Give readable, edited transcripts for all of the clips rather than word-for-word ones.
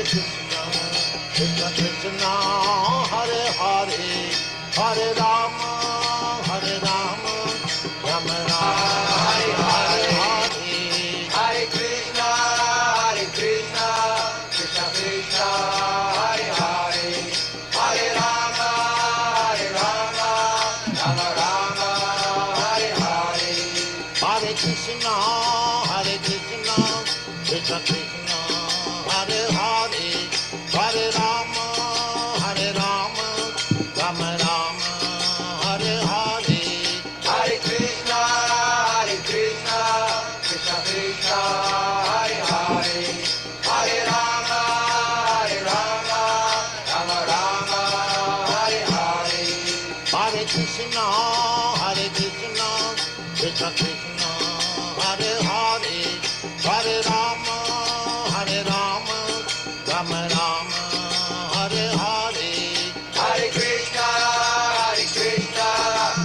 Krishna, Krishna Krishna, Hare Hare, Hare Rama, Hare Rama, Rama Rama, Hare Hare, Hare Krishna, Krishna Krishna, Hare Hare, Hare Rama, Rama Rama, Hare Hare, Hare Krishna, Krishna Krishna, Hare Hare, Hare Rama, Rama Rama, Hare Hare, Hare Krishna, Krishna Krishna, Hare Hare, Hare Rama, Rama Rama, Hare Hare, Hare Krishna, Krishna Krishna, Hare Hare, Hare Rama, Rama Rama, Hare Hare, Hare Krishna,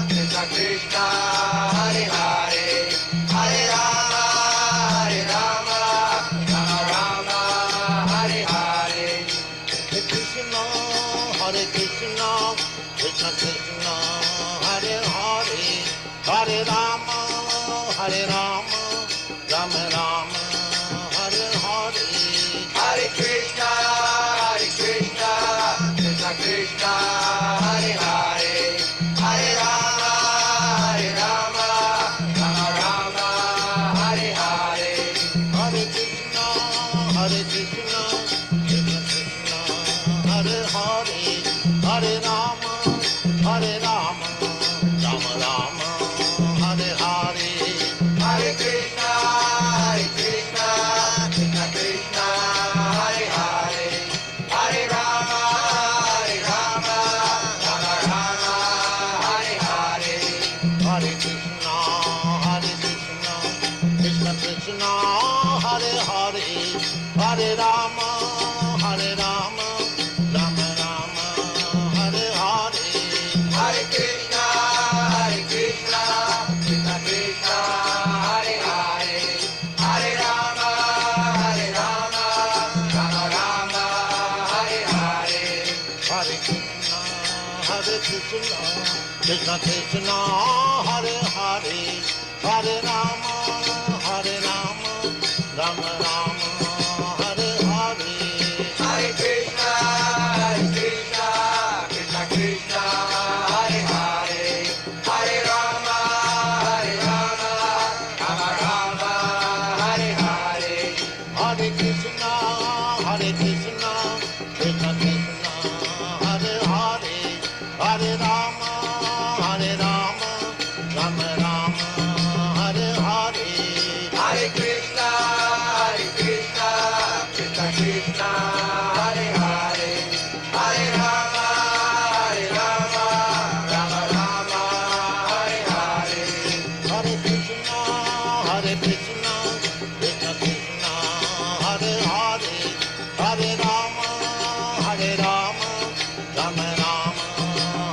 Krishna Krishna, Hare Hare, Hare Rama, Rama Hare Hare, Hare Krishna, Krishna Krishna, Hare Hare, Hare Rama, Rama Rama, Hare Hare, Hare Krishna, Krishna Krishna, Hare Hare, Hare Rama, Rama Hare Hare, Hare Krishna, Krishna Krishna, Hare Hare, Hare Rama, Rama Rama, Hare Hare, Hare Krishna, Krishna Krishna, Hare Hare, Hare Rama, Rama Hare Hare, Hare Krishna, Krishna Krishna, Hare Hare, Hare Rama, Rama Hare Hare, Hare Krishna, Krishna Krishna, Hare Hare, Hare Rama, Rama Hare Hare, Hare Krishna, Krishna Krishna, Hare Hare, Hare Rama, Rama Hare Hare, Hare Krishna, Krishna Krishna, Hare Hare, Hare Rama, Rama Hare Hare, Hare Krishna, Krishna Krishna, Hare Hare, Hare Rama, Rama Hare Hare, Hare Krishna, Krishna Krishna, Hare Hare, Hare Rama, Rama Hare Hare, Hare Krishna, Krishna Krishna, Hare Hare, Hare Rama, Rama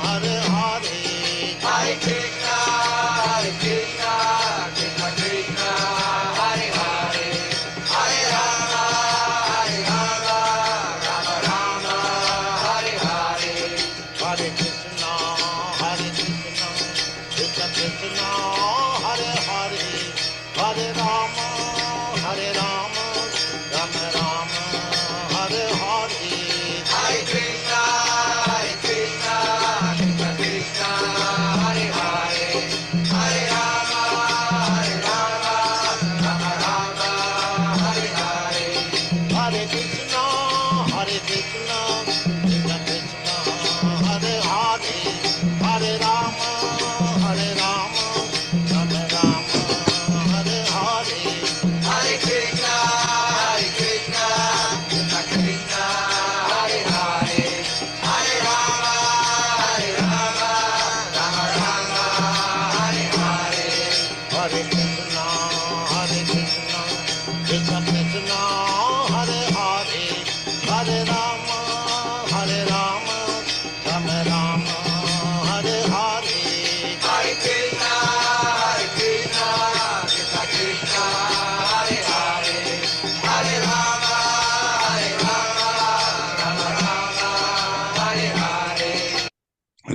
Hare Hare, Hare Krishna, Krishna Krishna, Hare Hare, Hare Rama, Rama Hare Hare, Hare Krishna, Krishna Krishna, Hare Hare, Hare Rama,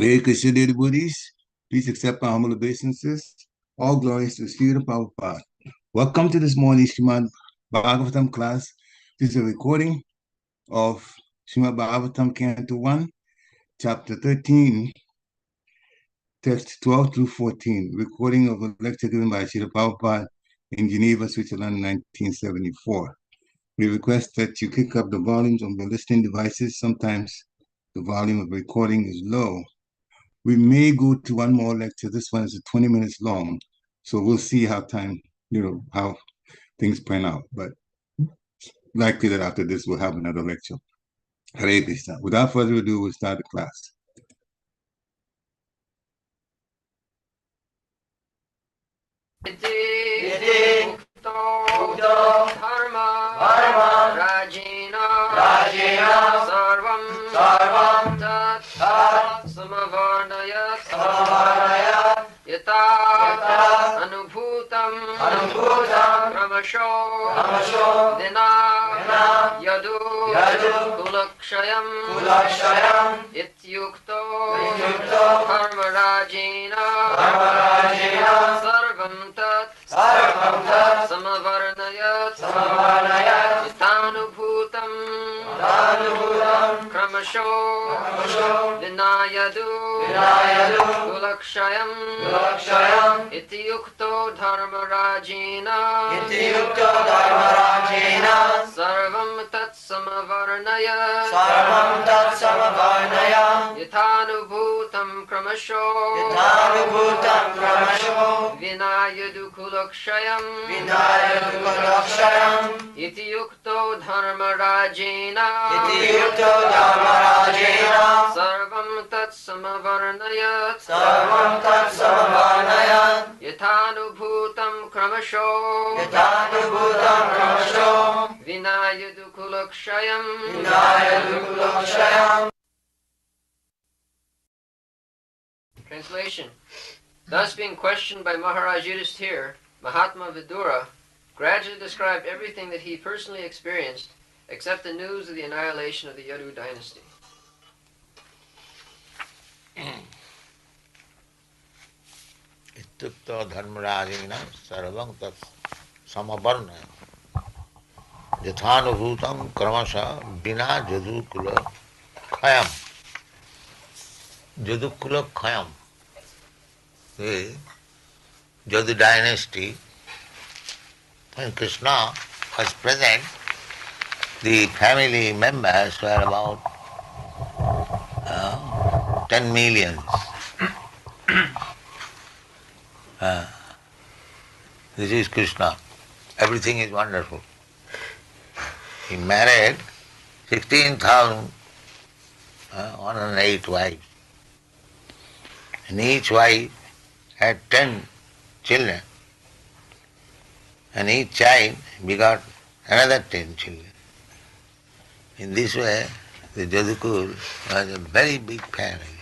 Hare Krishna, dear devotees. Please accept my humble obeisances. All glories to Srila Prabhupada. Welcome to this morning's Srimad Bhagavatam class. This is a recording of Srimad Bhagavatam, Canto 1, Chapter 13, text 12 through 14. Recording of a lecture given by Srila Prabhupada in Geneva, Switzerland, 1974. We request that you kick up the volumes on the listening devices. Sometimes the volume of recording is low. We may go to one more lecture. This one is 20 minutes long. So we'll see how how things pan out. But likely that after this, we'll have another lecture. Hare Krishna. Without further ado, we'll start the class. Kulakshayam ityukto dharmarajena sarvam tat samavarnayat itanubhutam kramasho vinayadu kulakshayam ityukto dharmarajena sarvam tat samavarnayat yathanubhutam kramasho vinayadu kulakshayam iti yukto dharmarajena sarvam tat samavarnayat yathanubhutam kramasho vinayadu kulakshayam Translation. Thus being questioned by Maharaj Yudhisthira, Mahatma Vidura gradually described everything that he personally experienced except the news of the annihilation of the Yadu dynasty. Ityukta dharmarajena sarvam tat samavarna yathanubhutam kramasa bina jadukula khayam. Jadukula khayam. The Yadu dynasty, when Krishna was present, the family members were about 10 million. This is Krishna. Everything is wonderful. He married 16,108 wives. And each wife had 10 children. And each child begot another 10 children. In this way, the Jadukul was a very big family.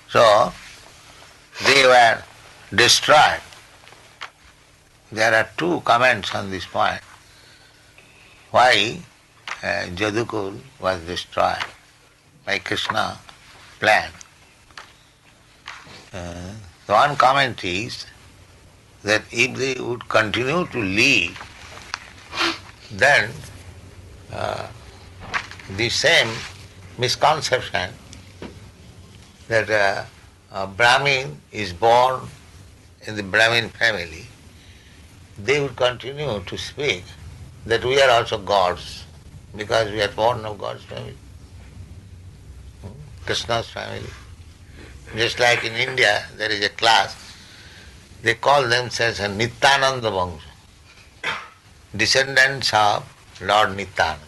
So, they were destroyed. There are two comments on this point. Why Jadukul was destroyed by Krishna's plan. The one comment is that if they would continue to live, then the same misconception that a Brahmin is born in the Brahmin family, they would continue to speak that we are also gods because we are born of God's family, Krishna's family. Just like in India, there is a class, they call themselves a Nityananda Vangsha, descendants of Lord Nityananda.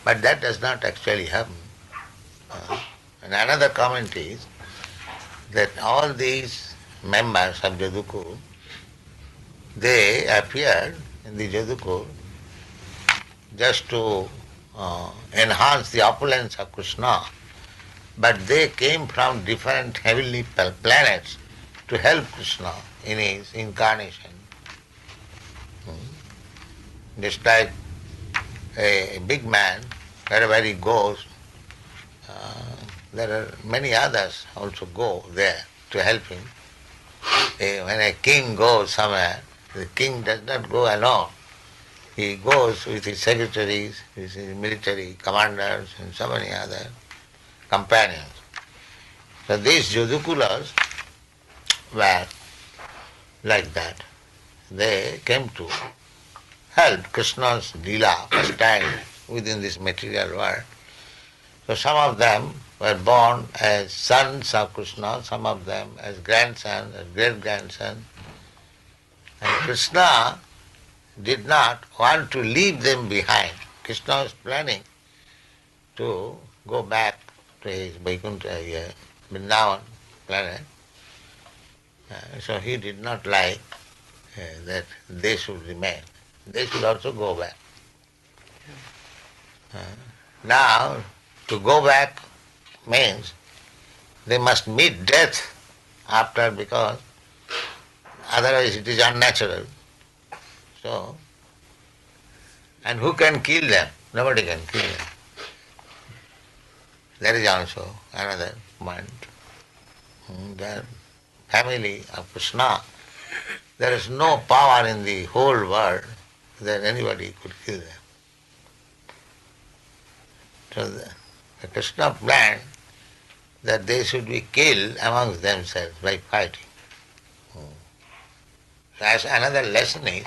But that does not actually happen. And another comment is that all these members of Jadukul, they appeared in the Jadukul just to enhance the opulence of Krishna, but they came from different heavenly planets to help Krishna in his incarnation. just like a big man, wherever he goes, there are many others also go there to help him. When a king goes somewhere, the king does not go alone. He goes with his secretaries, with his military commanders and so many other companions. So these Yadukulas were like that. They came to help Krishna's Leela first time within this material world. So some of them were born as sons of Krishna, some of them as grandsons, as great-grandsons. And Krishna did not want to leave them behind. Krishna was planning to go back to his Vaikuntha, Vrindavan planet. So he did not like that they should remain. They should also go back. Now, to go back means they must meet death after, because otherwise it is unnatural. So, and who can kill them? Nobody can kill them. That is also another point. The family of Krishna, there is no power in the whole world that anybody could kill them. So the Krishna planned that they should be killed amongst themselves by fighting. As another lesson is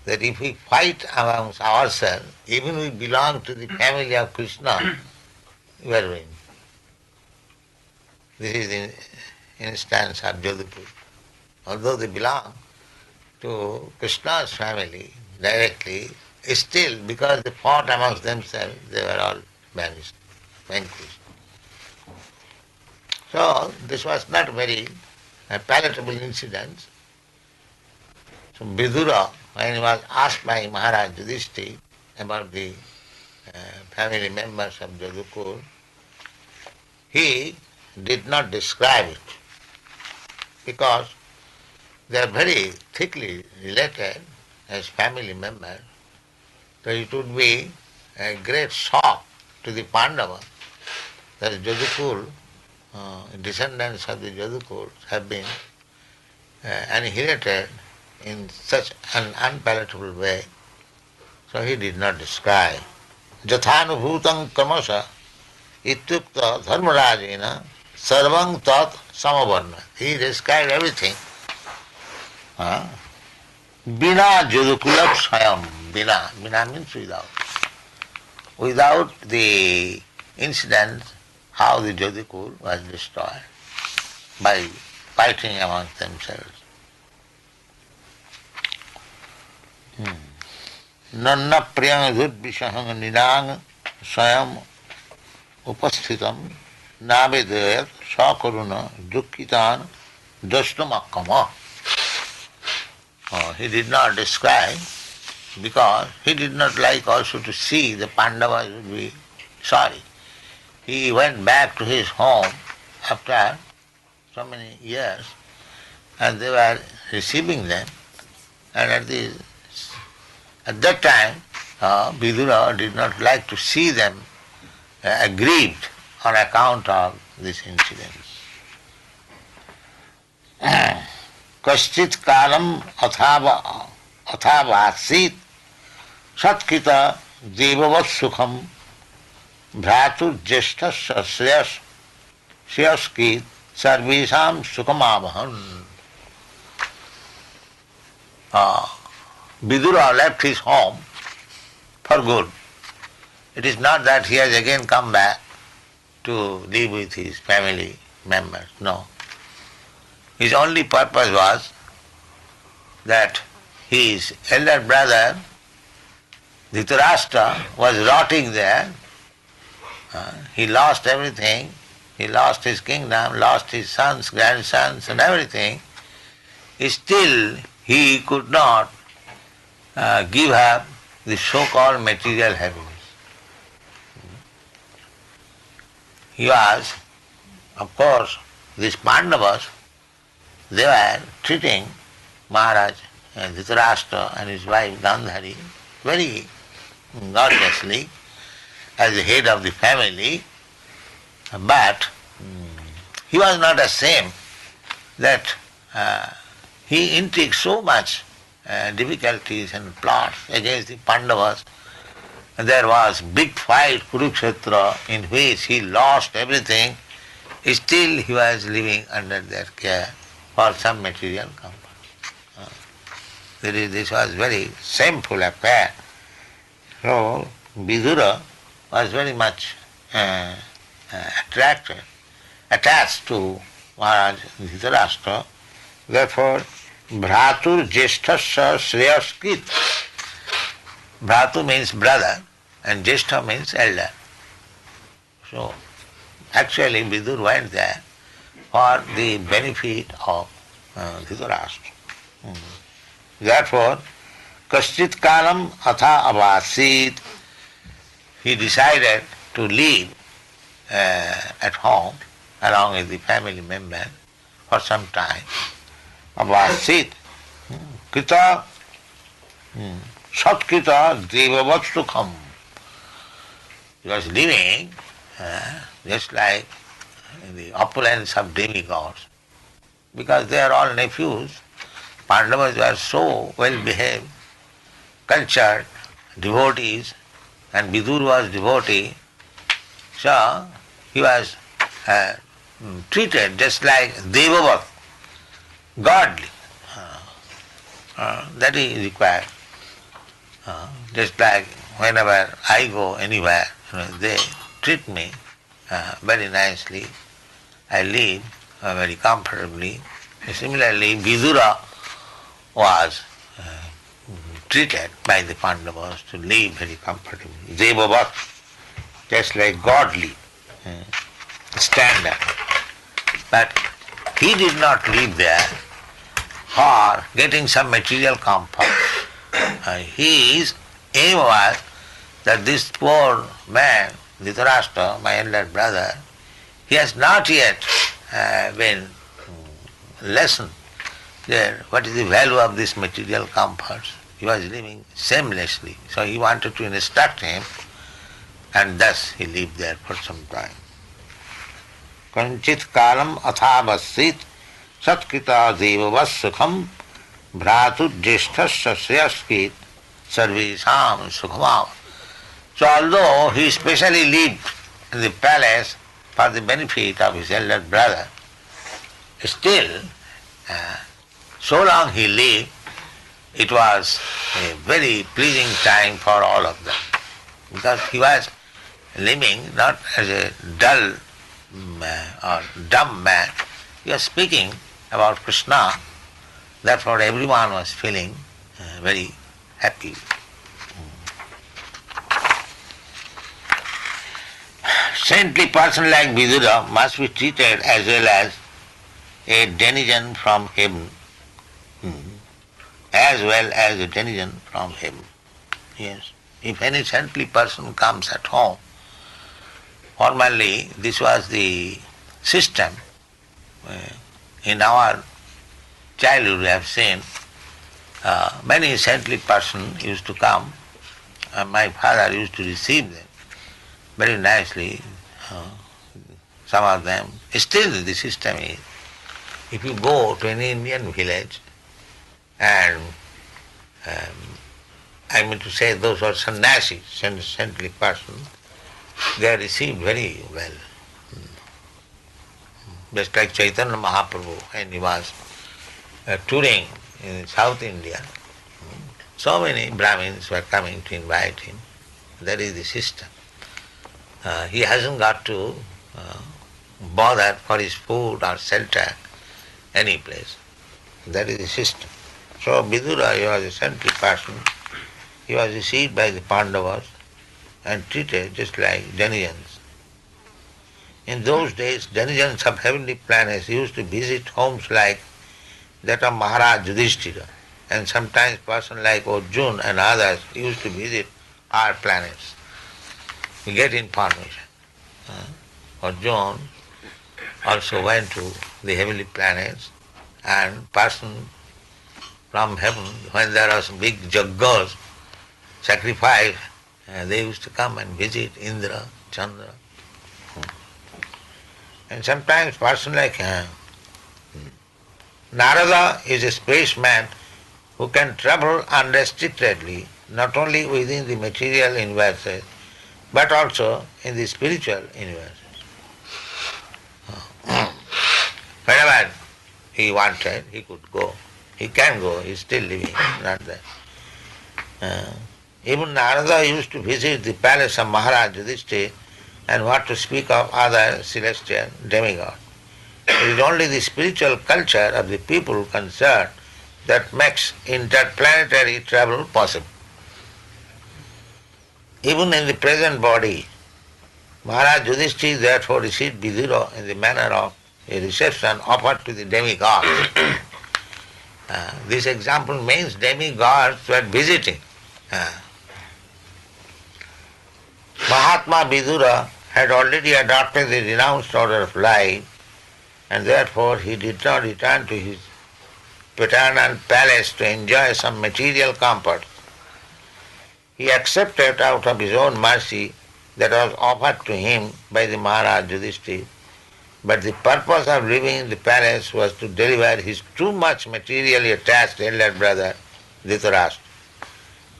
that if we fight amongst ourselves, even we belong to the family of Krishna, we are winning. This is the instance of Jodhpur. Although they belong to Krishna's family directly, still because they fought amongst themselves, they were all vanished, vanquished. So this was not very palatable incident. So Vidura, when he was asked by Maharaj Yudhishthira about the family members of Jadukur, he did not describe it because they are very thickly related as family members. So it would be a great shock to the Pandava that Jadukur, descendants of the Jadukur have been annihilated in such an unpalatable way. So he did not describe. Jathanubhutam kamasa ityukta dharmarajena sarvang tat samavarna. He described everything. Bina jadukulat swayam. Bina means without. Without the incident how the Jadukur was destroyed by fighting amongst themselves. Nanna priyang dhudvishahang nidang swayam upasthitam navedayat sakaruna dukkitan dashtumakkama. He did not describe because he did not like also to see the Pandavas would be sorry. He went back to his home after so many years and they were receiving them, and at that time Vidura did not like to see them aggrieved on account of this incident. Kaschit kalam athavasit satkita devavat sukham bhratu jeshtasya shreyas sarvesham sukhamavahan. Vidura left his home for good. It is not that he has again come back to live with his family members. No. His only purpose was that his elder brother Dhritarashtra was rotting there. He lost everything. He lost his kingdom, lost his sons, grandsons and everything. Still he could not give up the so-called material happiness. He was, of course, these Pandavas, they were treating Maharaj Dhritarashtra and his wife Gandhari very gorgeously as the head of the family, but he was not ashamed that he intrigued so much difficulties and plots against the Pandavas. There was big fight, Kurukshetra, in which he lost everything. Still he was living under their care for some material comfort. This was very shameful affair. So Vidura was very much attached to Maharaj Dhritarashtra. Therefore, Bhratur Jeshthasya Shreyaskrit. Bhratu means brother and Jeshtha means elder. So, actually Vidur went there for the benefit of Dhritarashtra. Therefore, Kaschit Kalam Atha Avasit, he decided to live at home along with the family member for some time. Avasit, Kita, Satkita Devavat Sukham. He was living just like in the opulence of demigods, because they are all nephews. Pandavas were so well behaved, cultured, devotees, and Vidur was devotee, so he was treated just like Devavat, godly. That is required. Just like whenever I go anywhere, they treat me very nicely. I live very comfortably. Similarly, Vidura was treated by the Pandavas to live very comfortably. Devavat, just like godly standard. But he did not live there for getting some material comfort. His aim was that this poor man, Dhritarashtra, my elder brother, he has not yet been lessened there what is the value of this material comforts. He was living shamelessly, so he wanted to instruct him, and thus he lived there for some time. Kanchit kalam athavassit satkita devavas sukham bhratu jeshthasya sreyaskit sarvesham sukhamav. So although he specially lived in the palace for the benefit of his elder brother, still, so long he lived, it was a very pleasing time for all of them, because he was living not as a dull or dumb man. He was speaking about Krishna, therefore everyone was feeling very happy. Saintly person like Vidura must be treated as well as a denizen from heaven, as well as a denizen from heaven. Yes. If any saintly person comes at home, formerly this was the system. In our childhood we have seen many saintly persons used to come, and my father used to receive them very nicely. Some of them, still the system is, if you go to an Indian village and I mean to say those who are sannyasis, saintly persons, they are received very well. Just like Chaitanya Mahaprabhu, when he was touring in South India, so many Brahmins were coming to invite him. That is the system. He hasn't got to bother for his food or shelter any place. That is the system. So Vidura, he was a saintly person. He was received by the Pandavas and treated just like denizens. In those days, denizens of heavenly planets used to visit homes like that of Maharaj Yudhishthira, and sometimes person like Arjuna and others used to visit our planets. We get information. Arjuna also went to the heavenly planets, and person from heaven, when there are some big jaggas, sacrifice, they used to come and visit Indra, Chandra. And sometimes person like Narada is a spaceman who can travel unrestrictedly, not only within the material universe, but also in the spiritual universe. Whenever he wanted, he could go. He can go, he is still living, not that. Even Narada used to visit the palace of Maharaj Yudhishthira, and what to speak of other celestial demigods. It is only the spiritual culture of the people concerned that makes interplanetary travel possible. Even in the present body, Maharaj Yudhishthira therefore received Vidura in the manner of a reception offered to the demigods. This example means demigods were visiting. Mahatma Vidura had already adopted the renounced order of life, and therefore he did not return to his paternal palace to enjoy some material comfort. He accepted out of his own mercy that was offered to him by the Maharaj Yudhishthira, but the purpose of living in the palace was to deliver his too much materially attached elder brother Dhritarashtra.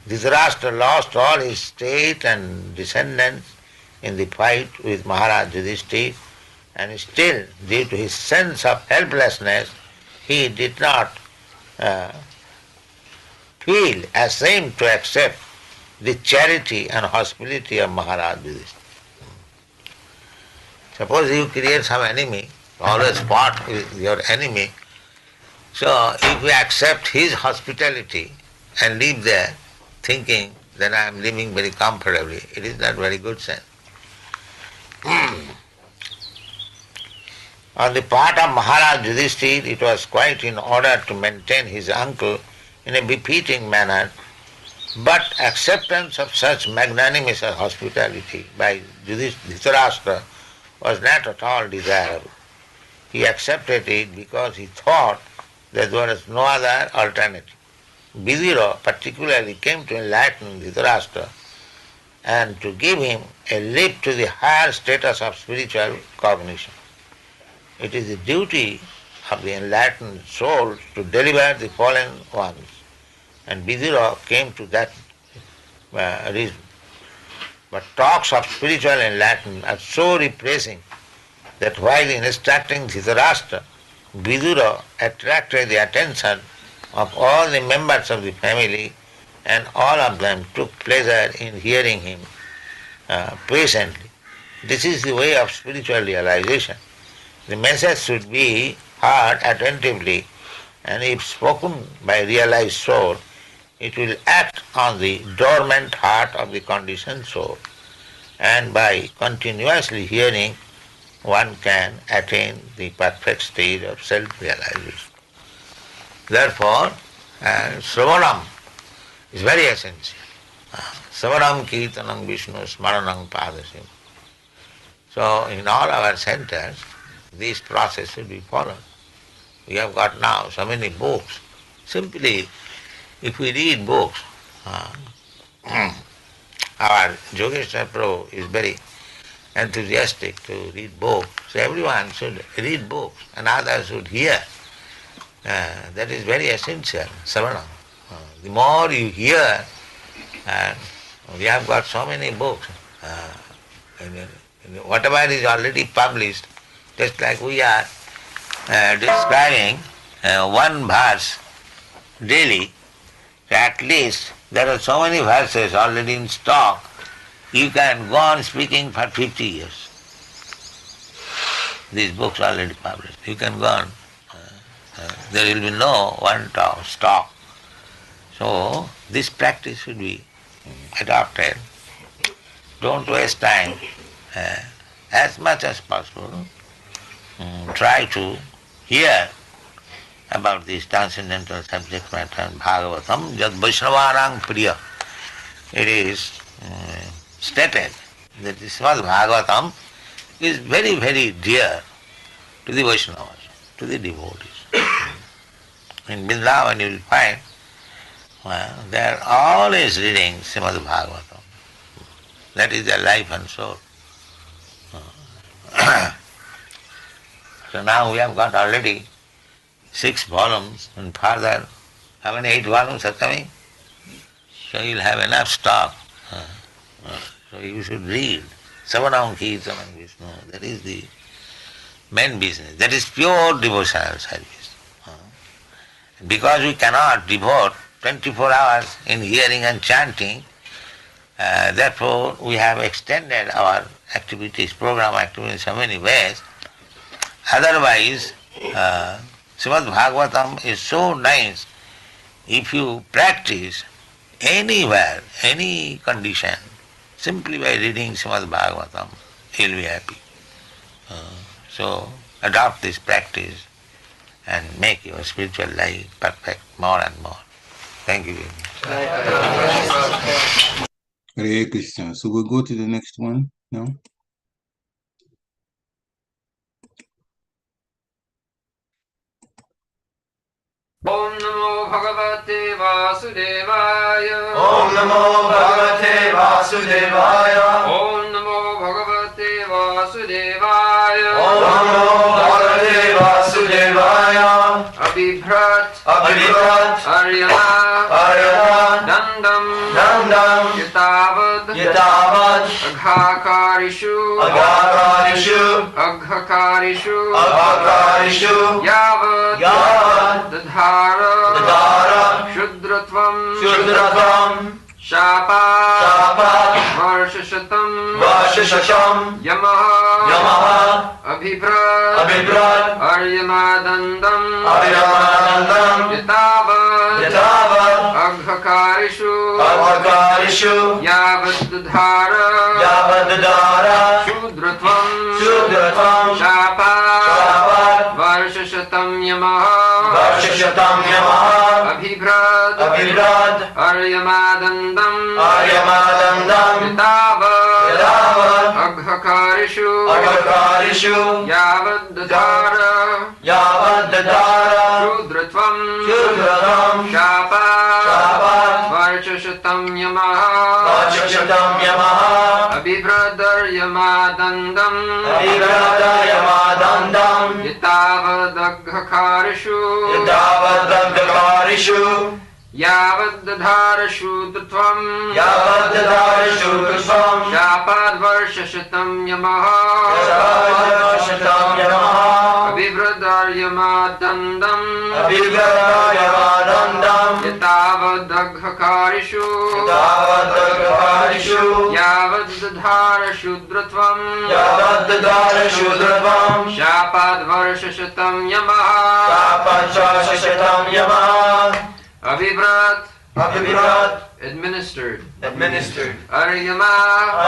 Dhritarashtra lost all his state and descendants in the fight with Maharaj Yudhishthira, and still, due to his sense of helplessness, he did not feel ashamed to accept the charity and hospitality of Maharaj Yudhishthira. Suppose you create some enemy, always fought with your enemy, so if you accept his hospitality and live there thinking that I am living very comfortably, it is not very good sense. On the part of Maharaj Yudhishthira, it was quite in order to maintain his uncle in a befitting manner, but acceptance of such magnanimous hospitality by Dhritarashtra was not at all desirable. He accepted it because he thought that there was no other alternative. Vidura particularly came to enlighten Dhritarashtra and to give him a lift to the higher status of spiritual cognition. It is the duty of the enlightened souls to deliver the fallen ones, and Vidura came to that reason. But talks of spiritual enlightenment are so repressing that while instructing Dhritarashtra, Vidura attracted the attention of all the members of the family, and all of them took pleasure in hearing him patiently. This is the way of spiritual realization. The message should be heard attentively, and if spoken by realized soul, it will act on the dormant heart of the conditioned soul, and by continuously hearing, one can attain the perfect stage of self-realization. Therefore, Sravanam is very essential. Sravanam, Kirtanam, Vishnu, Smaranam, Padasim. So, in all our centers, this process should be followed. We have got now so many books. Simply, if we read books, our Yogeshwar Prabhu is very enthusiastic to read books. So everyone should read books and others should hear. That is very essential, Savanam. The more you hear, we have got so many books. Whatever is already published, just like we are describing one verse daily, at least there are so many verses already in stock, you can go on speaking for 50 years. These books are already published. You can go on. There will be no one stock. So this practice should be adopted. Don't waste time. As much as possible, try to hear about this transcendental subject matter and Bhagavatam, Jad Vaishnavarang Priya. It is stated that this Bhagavatam is very, very dear to the Vaishnavas, to the devotees. In Vrindavan you will find They are always reading Srimad Bhagavatam. That is their life and soul. So now we have got already 6 volumes, and further, how many 8 volumes are coming? So you'll have enough stock. So you should read. Savanam Kirtanam Vishnu. That is the main business. That is pure devotional service. Because we cannot devote 24 hours in hearing and chanting, therefore we have extended our activities, program activities in so many ways. Otherwise, Srimad Bhagavatam is so nice. If you practice anywhere, any condition, simply by reading Srimad Bhagavatam, you'll be happy. So adopt this practice and make your spiritual life perfect more and more. Thank you very much. Hare Krishna. So we'll go to the next one now. Om Namo Bhagavate Vasudevaya. Om Namo Bhagavate Vasudevaya. Om Namo Bhagavate Vasudevaya. Om Namo Bhagavate Vasudevaya. Abhibhrat Abhibhrat Aryana Aryana Dandam Dandam Yatavad Yatavad Aghakarishu Agakarishu Aghakarishu Agakarishu Yavad Yavad Dadhara Dadhara Shudratvam Shudratvam Shapa Shapa Varshashatam Vashishasham Yamaha Yamaha Abhibhrat Abhibhrat Aryamadandam Abhiramanandam Yatavad Yatavad Aghakarishu Agakarishu Yavad Dadhara Yavad Dadhara Shudratvam Shudratvam Shapa Shapa Varshashatam Yamaha Vashishasham Yamaha Abhibhrat Abhibhrat Aryamadandam Aryamadandam Yatavad Yatavad Aghakarishu Agakarishu Yavad Dadhara Yavad Dadhara Shudratvam Shudratvam Shapa Shapa Varshashatam Yamaha Vashishasham Yamaha Abhibhrat Aryamadandam Abhibhrat Yamadandam Yatavad Aghakarishu Yatavad Agakarishu Yavad Dadhara Shudratvam Yavad Dadhara Shudratvam Shapad Varshashatam Yamaha Yatavad Vashishasham Yamaha Abhibhrat Aryamadandam Abhibhrat Yamadandam Yatavad Aghakarishu Yatavad Agakarishu Yavad Dadhara Shudratvam Yavad Dadhara Shudratvam Shapad Varshashatam Yamaha Shapa Vashishasham Yamaha Abhibhrat Abhibhrat administered administered Aryama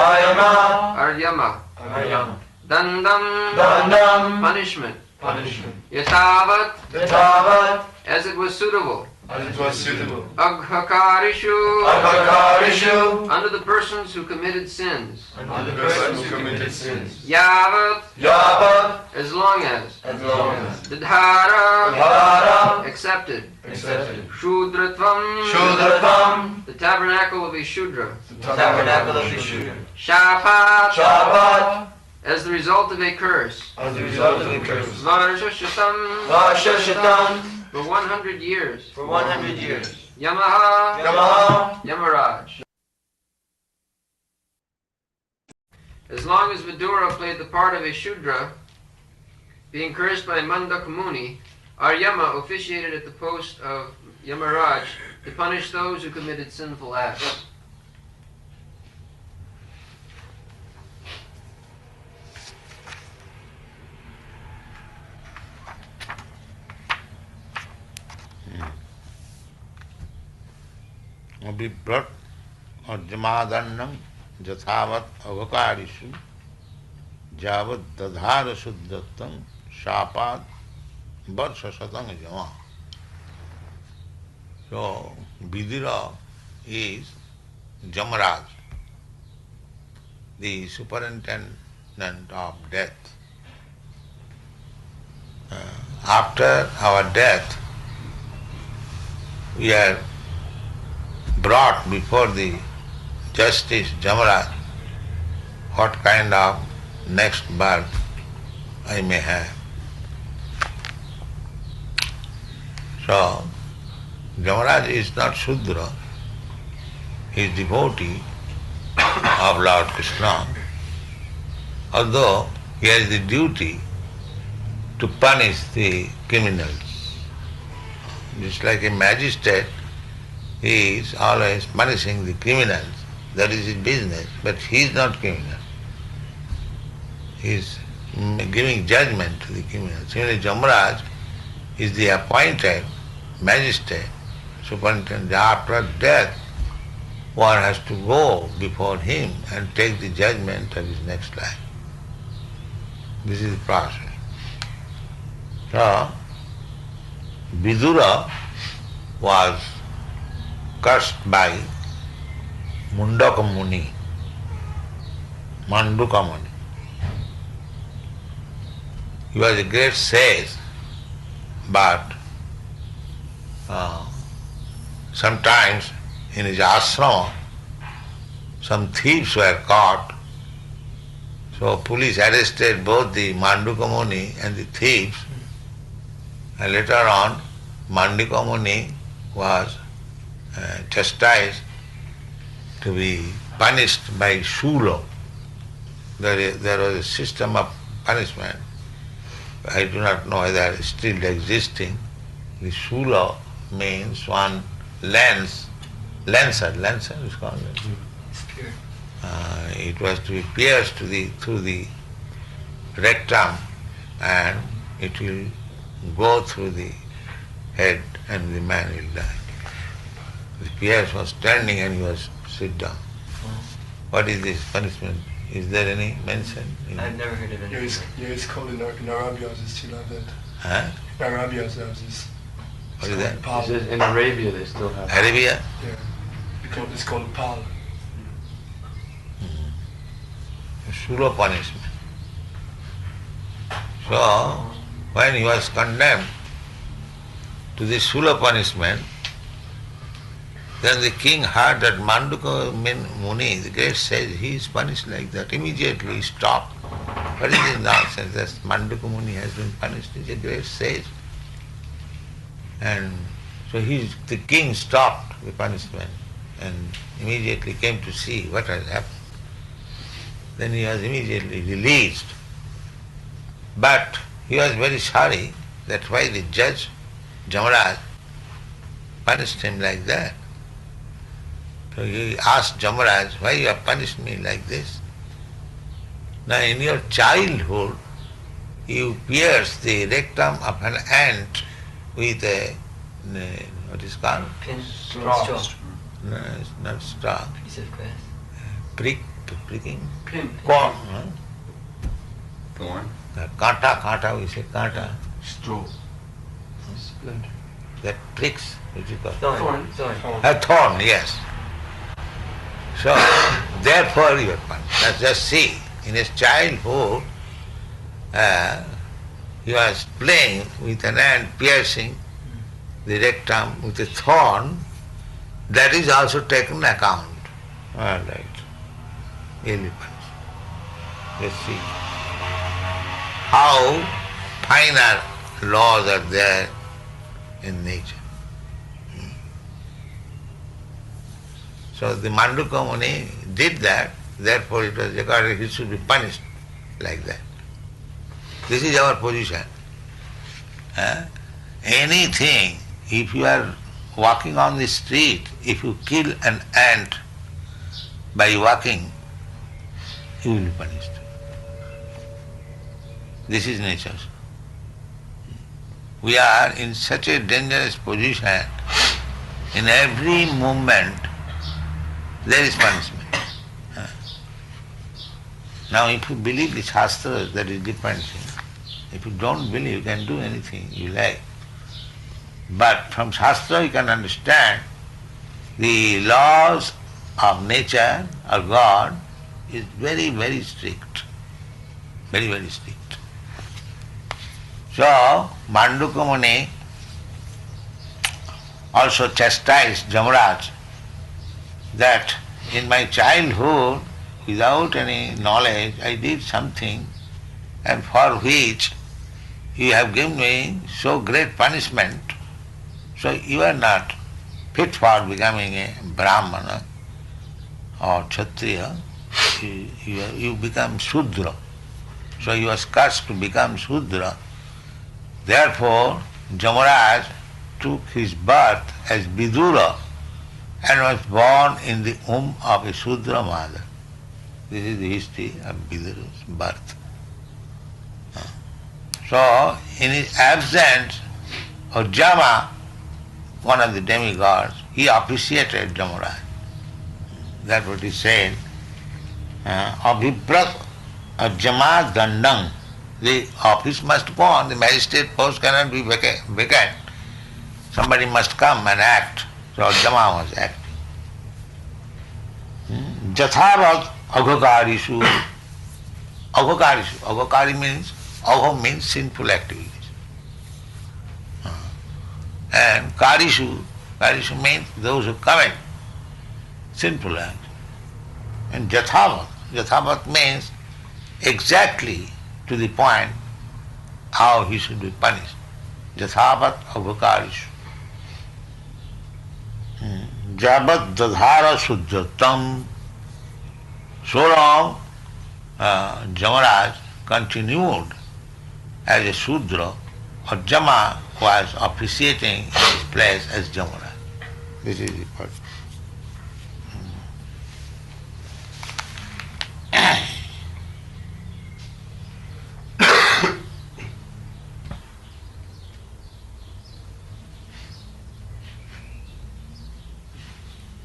Aryama Aryama Aryama Dandam Dandam punishment punishment Yatavat Yatavad as it was suitable as it was suitable Aghakarishu Agakarishu under the persons who committed sins and the persons who committed sins Yavat Yavad as long as long as Dadhara Dadhara accepted accepted Shudratvam Shudratvam the tabernacle will be Shudra tabernacle of the Shudra Shapat Shapat as the result of a curse as a result of the curse Varshashatam Vashishasham for 100 years for 100 years Yamaha Yamaha Yamaraj. As long as Vidura played the part of a Shudra, being cursed by Mandak Muni, Aryama officiated at the post of Yamaraj to punish those who committed sinful acts. Abhibhrat Aryamadandam Yathavat Avakarishu Javad Dadhara Shuddhatam Shapad Varshashatam Yama. So Vidura is Jamaraj, the superintendent of death. After our death, we are brought before the justice Jamaraj, what kind of next birth I may have. So, Jamaraj is not Shudra, he is devotee of Lord Krishna, although he has the duty to punish the criminals. Just like a magistrate, he is always punishing the criminals. That is his business, but he is not criminal. He is giving judgment to the criminals. Similarly, Jamaraj is the appointed magistrate, superintendent. After death, one has to go before him and take the judgment of his next life. This is the process. So, Vidura was cursed by Mundaka Muni, Manduka Muni. He was a great sage, but sometimes in his ashrama some thieves were caught. So police arrested both the Manduka Muni and the thieves, and later on Manduka Muni was chastised to be punished by Srila. There was a system of punishment. I do not know whether it is still existing. The Srila means one lancer is called. Spear. It was to be pierced through the rectum, and it will go through the head and the man will die. The pierce was standing and he was sit down. What is this punishment? Is there any mention? I've never heard of it. Yeah, it's called in Arabias, it's still like that. Huh? Arabias has this. What is that? Pal. He says in Arabia they still have Arabia? Yeah. It's called pal. Sura punishment. So, when he was condemned to the Sula punishment, then the king heard that Manduka Muni, the great sage, he is punished like that. Immediately he stopped. What is this nonsense? That Manduka Muni has been punished. He is a great sage. And so the king stopped the punishment and immediately came to see what has happened. Then he was immediately released. But he was very sorry that why the judge, Jamaraj, punished him like that. So he asked Jamaraj, why you have punished me like this? Now in your childhood, you pierced the rectum of an ant with what is called? Pin. straw. No, it's not straw. Piece of grass. Pricking. Pin. Corn. Thorn. Kanta, we say kanta. Straw. Splinter. That pricks, what you call? Thorn. A thorn, yes. So, therefore you are punished. Now just see, in his childhood, he was playing with an ant piercing the rectum with a thorn. That is also taken account. All right. He'll be punished. Let's see how finer laws are there in nature. So the Manduka Muni did that, therefore it was regarded he should be punished like that. This is our position. Anything, if you are walking on the street, if you kill an ant by walking, you will be punished. This is nature. We are in such a dangerous position, in every movement there is punishment. Now if you believe the Shastras, that is different thing. If you don't believe, you can do anything you like. But from Shastra you can understand the laws of nature or God is very, very strict. Very, very strict. So, Manduka Muni also chastised Jamaraj that in my childhood, without any knowledge, I did something and for which you have given me so great punishment, so you are not fit for becoming a Brahmana or Kshatriya, you become Shudra. So you are cursed to become Shudra. Therefore, Jamaraj took his birth as Vidura and was born in the womb of a Shudra mother. This is the history of Vidura's birth. So, in his absence, Jama, one of the demigods, he appreciated Jamaraj. That's what he said. Abhiprat Jama Dandang. The office must go on, the magistrate post cannot be vacant. Somebody must come and act. So Jama was acting. Jathavat Aghokarishu. Aghokarishu. Aghokari means, Agho means sinful activities. And Karishu, Karishu means those who commit sinful acts. And Jathavat, Jathavat means exactly to the point how he should be punished. Jathavat Aghokarishu. Jabat Dadhara Sudjatam. So long Jamaraj continued as a Shudra, or Jama was appreciating his place as Jamaraj. This is the part.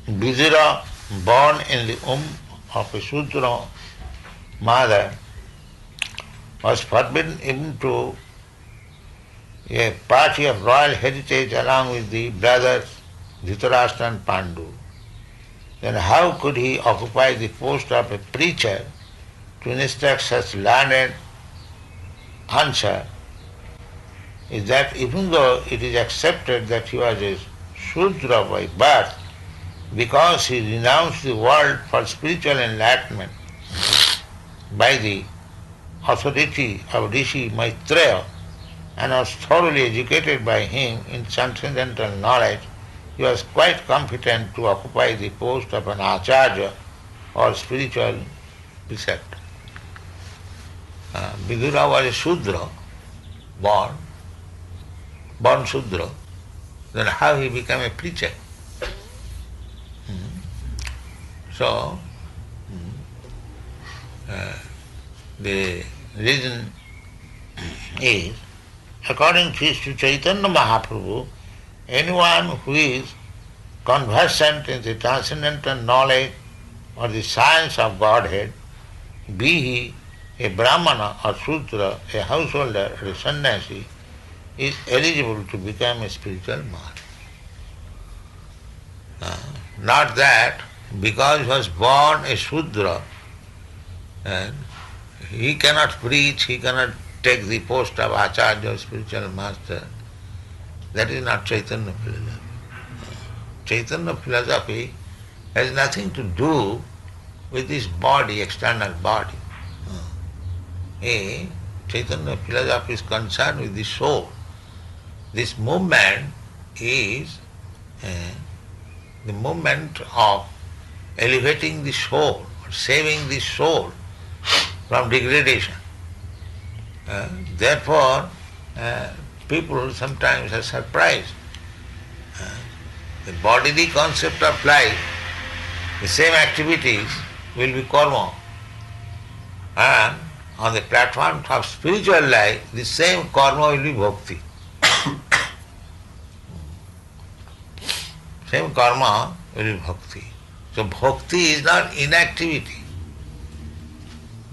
Vidura, born in the womb of a Shudra mother, was forbidden even to a party of royal heritage along with the brothers Dhritarashtra and Pandu. Then how could he occupy the post of a preacher to instruct such learned answer? Is that even though it is accepted that he was a Shudra by birth, because he renounced the world for spiritual enlightenment by the authority of Rishi Maitreya and was thoroughly educated by him in transcendental knowledge, he was quite competent to occupy the post of an acharya or spiritual preceptor. Vidura was a Shudra, born Shudra, then how he became a preacher? So, the reason is, according to Chaitanya Mahaprabhu, anyone who is conversant in the transcendental knowledge or the science of Godhead, be he a Brahmana or Shudra, a householder or a sannyasi, is eligible to become a spiritual master. Not that because he was born a Shudra and he cannot preach, he cannot take the post of Acharya or spiritual master. That is not Chaitanya philosophy. Chaitanya philosophy has nothing to do with this body, external body. Chaitanya philosophy is concerned with the soul. This movement is the movement of elevating the soul, or saving the soul from degradation. Therefore, people sometimes are surprised. The bodily concept of life, the same activities will be karma. And on the platform of spiritual life, the same karma will be bhakti. Same karma will be bhakti. So bhakti is not inactivity.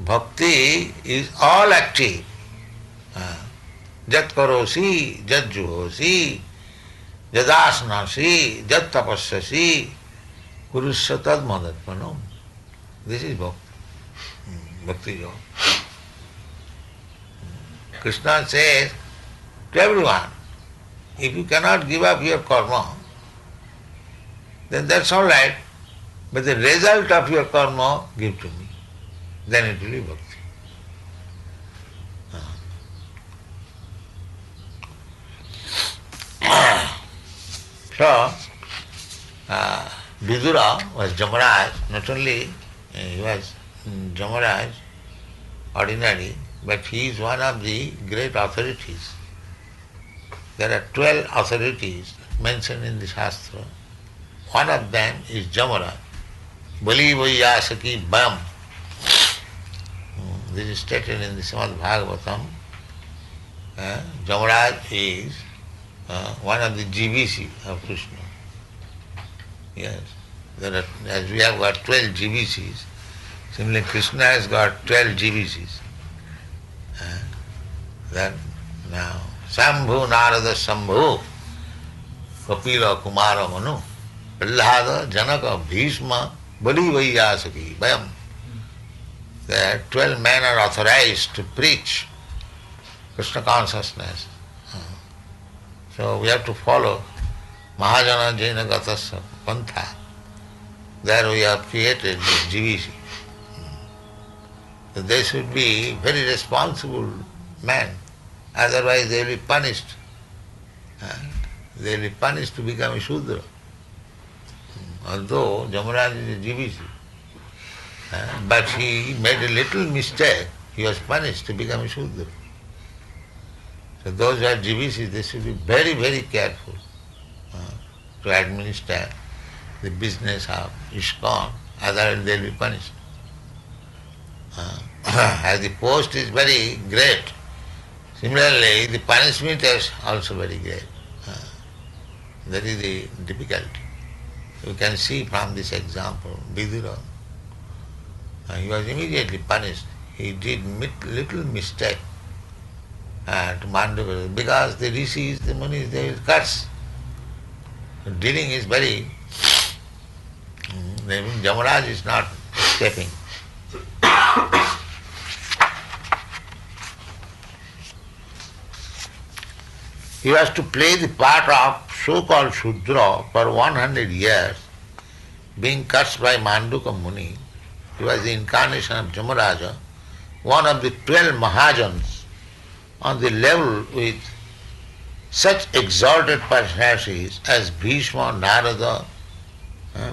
Bhakti is all active. Jat karosi, jat juhosi, jadasanasi, jat tapasyasi, kurusya tad madatmanam. This is bhakti. Bhakti yoga. Krishna says to everyone, if you cannot give up your karma, then that's all right. But the result of your karma, give to me. Then it will be bhakti. So, Vidura was Jamaraj. Not only he was Jamaraj, ordinary, but he is one of the great authorities. There are 12 authorities mentioned in the Shastra. One of them is Jamaraj. Bali Vaiyasaki Bam. This is stated in the Srimad Bhagavatam. Jamaraj is one of the GBC of Krishna. Yes. As we have got 12 GBCs, similarly Krishna has got 12 GBCs. Then now, Sambhu Narada Sambhu, Kapila Kumara Manu, Prahlada Janaka Bhishma, Bali Vaiyasaki Bhayam. There 12 men are authorized to preach Krishna consciousness. So we have to follow Mahajana Jaina Gatasya Pantha. There we have created this GVC. So they should be very responsible men, otherwise they will be punished. They will be punished to become a Shudra. Although Jamaraj is a GVC, but he made a little mistake, he was punished to become a Shudra. So those who are GVCs, they should be very, very careful to administer the business of ISKCON, otherwise they will be punished. As the post is very great, similarly the punishment is also very great. That is the difficulty. You can see from this example, Vidura, he was immediately punished. He did little mistake to Mandukya, because the rishis, the munis, they will curse. Dealing is very, Jamaraj is not escaping. He was to play the part of so-called Shudra for 100 years, being cursed by Mandukya Muni. He was the incarnation of Jamaraja, one of the 12 Mahajans, on the level with such exalted personalities as Bhishma, Narada,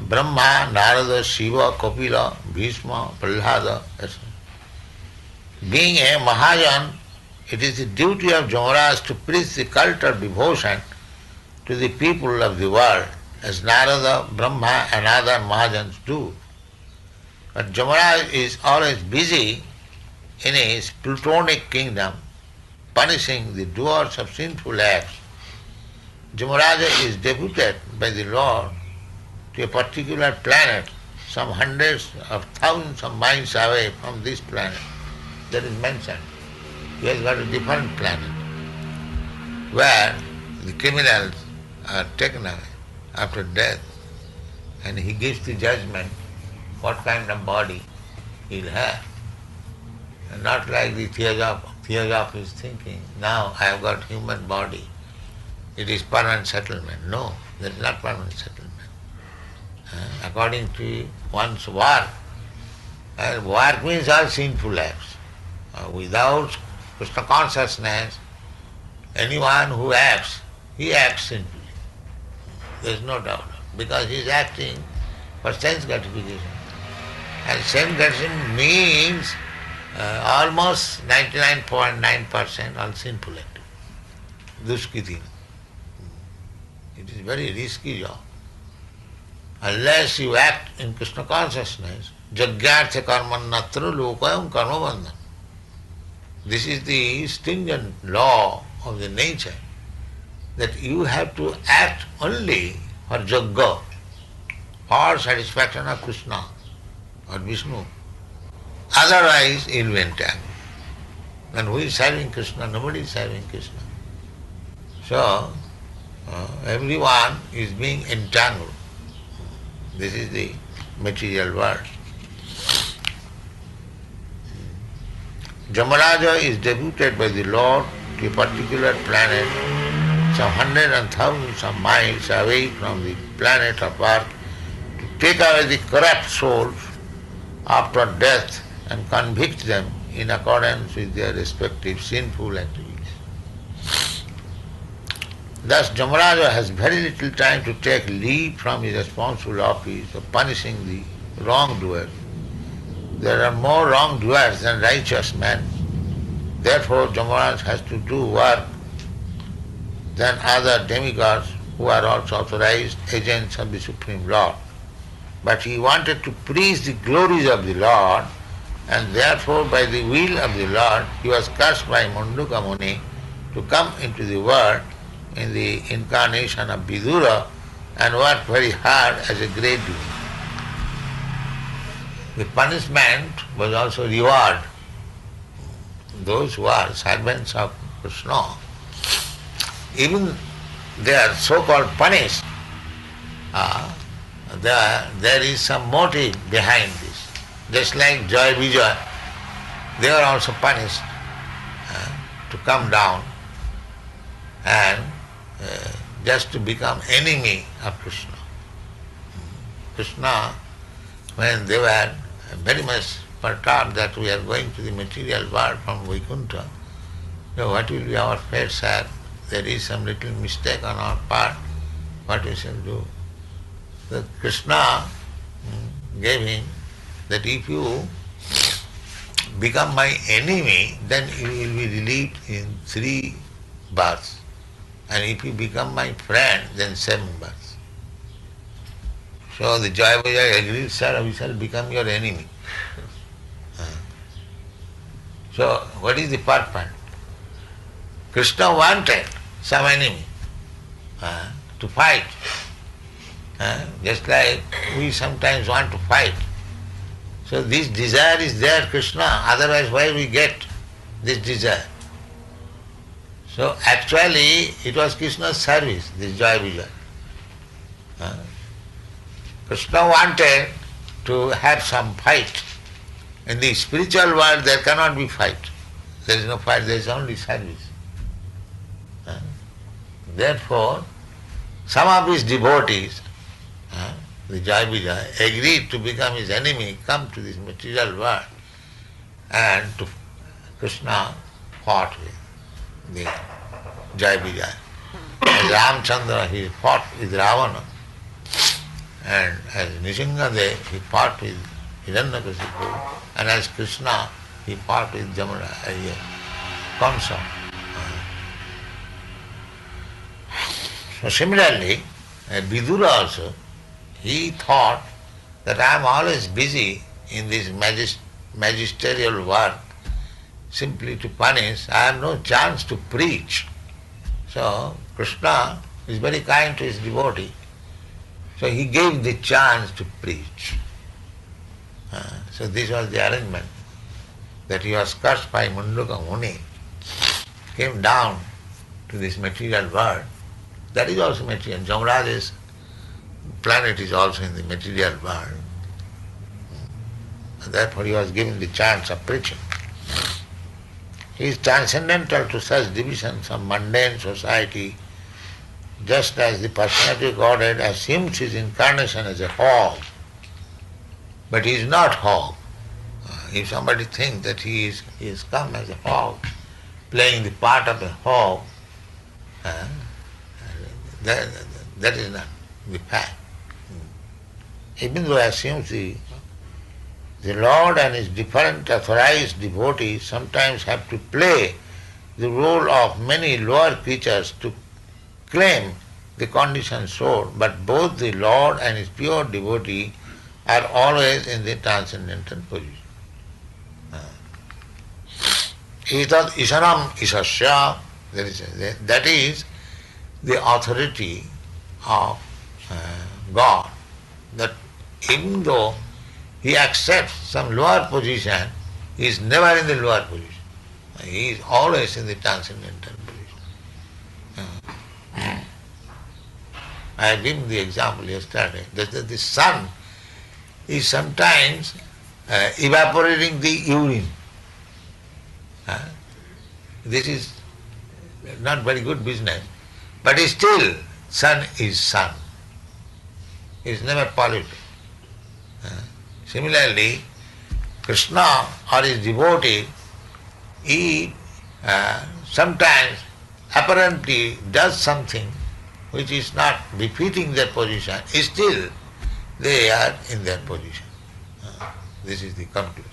Brahma, Narada, Shiva, Kapila, Bhishma, Prahlada, etc. Being a Mahajan, it is the duty of Jamaraj to preach the cult of devotion to the people of the world, as Narada, Brahma and other Mahajans do. But Jamaraj is always busy in his plutonic kingdom, punishing the doers of sinful acts. Jamaraja is deputed by the Lord to a particular planet, some hundreds of thousands of miles away from this planet. That is mentioned. He has got a different planet where the criminals are taken away after death, and he gives the judgment what kind of body he will have. And not like the Theosoph is thinking, now I have got human body, it is permanent settlement. No, that is not permanent settlement. According to one's work, and work means all sinful acts. Without Krishna consciousness, anyone who acts, he acts sinfully. There is no doubt, because he is acting for sense gratification. And sense gratification means almost 99.9% all sinful activity. Duskiti. It is very risky job. Unless you act in Krishna consciousness, jagyartha karmannatra lokayam karmabandhan. This is the stringent law of the nature, that you have to act only for jagga, for satisfaction of Krishna or Vishnu. Otherwise, you will be entangled. And who is serving Krishna? Nobody is serving Krishna. So, everyone is being entangled. This is the material world. Jamaraja is deputed by the Lord to a particular planet, some hundreds and thousands of miles away from the planet of Earth, to take away the corrupt souls after death and convict them in accordance with their respective sinful activities. Thus, Jamaraja has very little time to take leave from his responsible office of punishing the wrongdoers. There are more wrongdoers than righteous men. Therefore, Jamaraj has to do work than other demigods who are also authorized agents of the Supreme Lord. But he wanted to preach the glories of the Lord, and therefore by the will of the Lord he was cursed by Munduka Muni to come into the world in the incarnation of Vidura and work very hard as a great devotee. The punishment was also reward. Those who are servants of Krishna, even they are so-called punished, there is some motive behind this. Just like Joy Vijay, they are also punished to come down and just to become enemy of Krishna. Krishna, when they were very much perturbed that we are going to the material world from Vaikuntha, so what will be our fate, sir? There is some little mistake on our part, what we shall do? So Krishna gave him that if you become my enemy, then you will be relieved in 3 births. And if you become my friend, then 7 births. So the Jaya Vijay agreed, sir, we shall become your enemy. So what is the purpose? Krishna wanted some enemy to fight. Just like we sometimes want to fight. So this desire is there, Krishna, otherwise why we get this desire? So actually it was Krishna's service, this Jaya Vijay. Krishna wanted to have some fight. In the spiritual world there cannot be fight. There is no fight, there is only service. Therefore, some of his devotees, the Jaya Vijay, agreed to become his enemy, come to this material world, and to Krishna fought with the Jaya Vijay. As Ramchandra, he fought with Ravana, and as Nishingadev, he fought with Hiranyakasipu, and as Krishna, he fought with Kamsa. So similarly, Vidura also, he thought that I am always busy in this magisterial work, simply to punish, I have no chance to preach. So Krishna is very kind to his devotee. So he gave the chance to preach. So this was the arrangement, that he was cursed by Munduka Muni, came down to this material world. That is also material. Jamaraja's planet is also in the material world. And therefore he was given the chance of preaching. He is transcendental to such divisions of mundane society, just as the personality of Godhead assumes his incarnation as a hog. But he is not hog. If somebody thinks that he is come as a hog, playing the part of a hog, that is not the fact. Even though he assumes the Lord and his different authorized devotees sometimes have to play the role of many lower creatures to claim the conditioned soul, but both the Lord and his pure devotee are always in the transcendental position. Etat isanam isasya, that is the authority of God, that even though he accepts some lower position, he is never in the lower position. He is always in the transcendental position. I have given the example yesterday that the sun is sometimes evaporating the urine. This is not very good business, but still sun is sun. It is never polluted. Similarly, Krishna or his devotee, he sometimes apparently does something which is not befitting their position, still they are in their position. This is the conclusion.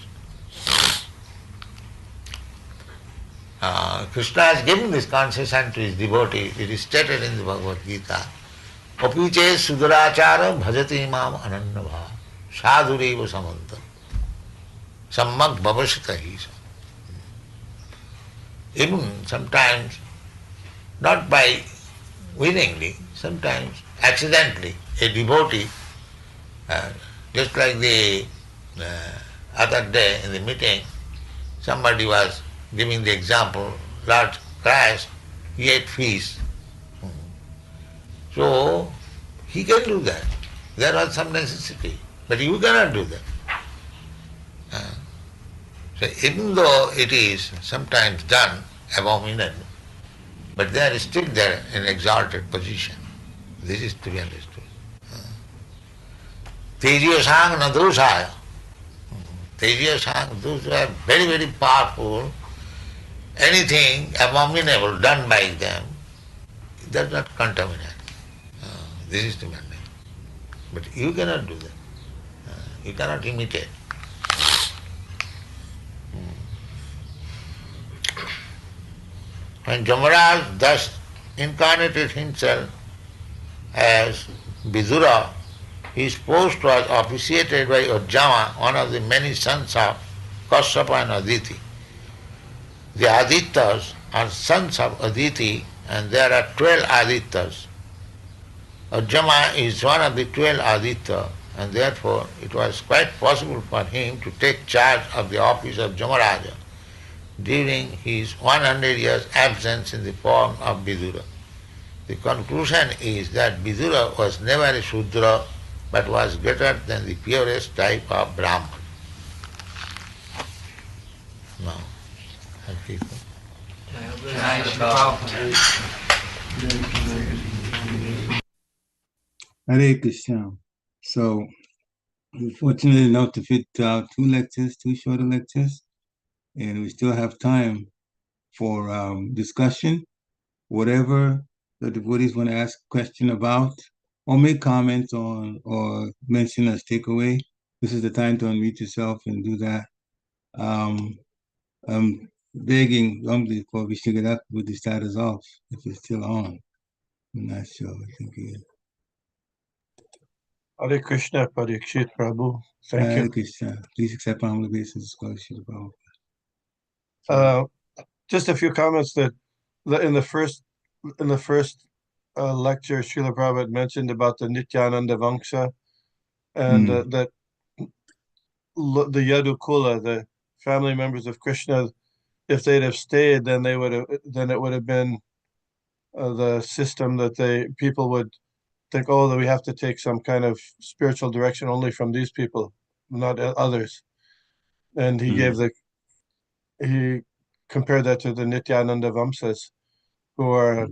Krishna has given this concession to his devotee. It is stated in the Bhagavad Gita. Apiche sudurachara bhajati mam anannabha sadhureva samanta sammak bhavashita hisa. Even sometimes, not by willingly, sometimes accidentally, a devotee, just like the other day in the meeting, somebody was giving the example, Lord Christ, he ate fish. So, he can do that. There was some necessity, but you cannot do that. So, even though it is sometimes done abominable, but they are still there in exalted position. This is to be understood. Tejiyasang na dosaya. Tejiyasang, those who are very, very powerful, anything abominable done by them does not contaminate. This is to be understood. But you cannot do that. You cannot imitate. When Jamaraj thus incarnated himself as Vidura, his post was officiated by Ujjama, one of the many sons of Kashyapa and Aditi. The Adityas are sons of Aditi, and there are 12 Adityas. Ujjama is one of the 12 Aditya, and therefore it was quite possible for him to take charge of the office of Jamaraja during his 100 years absence in the form of Vidura. The conclusion is that Vidura was never a Shudra, but was greater than the purest type of Brahman. Now, people. Hare Krishna. So, we're fortunate enough to fit out two shorter lectures, and we still have time for discussion. Whatever the devotees want to ask a question about, or make comments on, or mention as takeaway, this is the time to unmute yourself and do that. I'm begging humbly for Vishnugadak with the status off, if it's still on. I'm not sure. I think it is. Hare Krishna, Parikshit Prabhu. Thank Hare you. Krishna. Please accept humble obeisance scholarship about. Just a few comments that in the first lecture, Srila Prabhupada mentioned about the Nityananda Vangsha, and that the Yadukula, the family members of Krishna, if they'd have stayed, then it would have been the system that people would think, oh, that we have to take some kind of spiritual direction only from these people, not others. And he compared that to the Nityananda Vamsas, who are a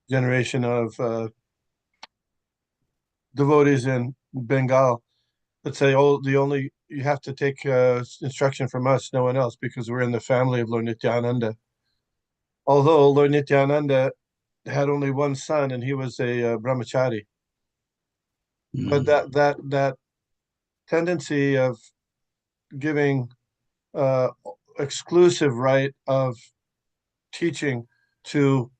generation of devotees in Bengal that say, oh, you have to take instruction from us, no one else, because we're in the family of Lord Nityananda. Although Lord Nityananda had only one son, and he was a brahmachari. But that tendency of giving exclusive right of teaching to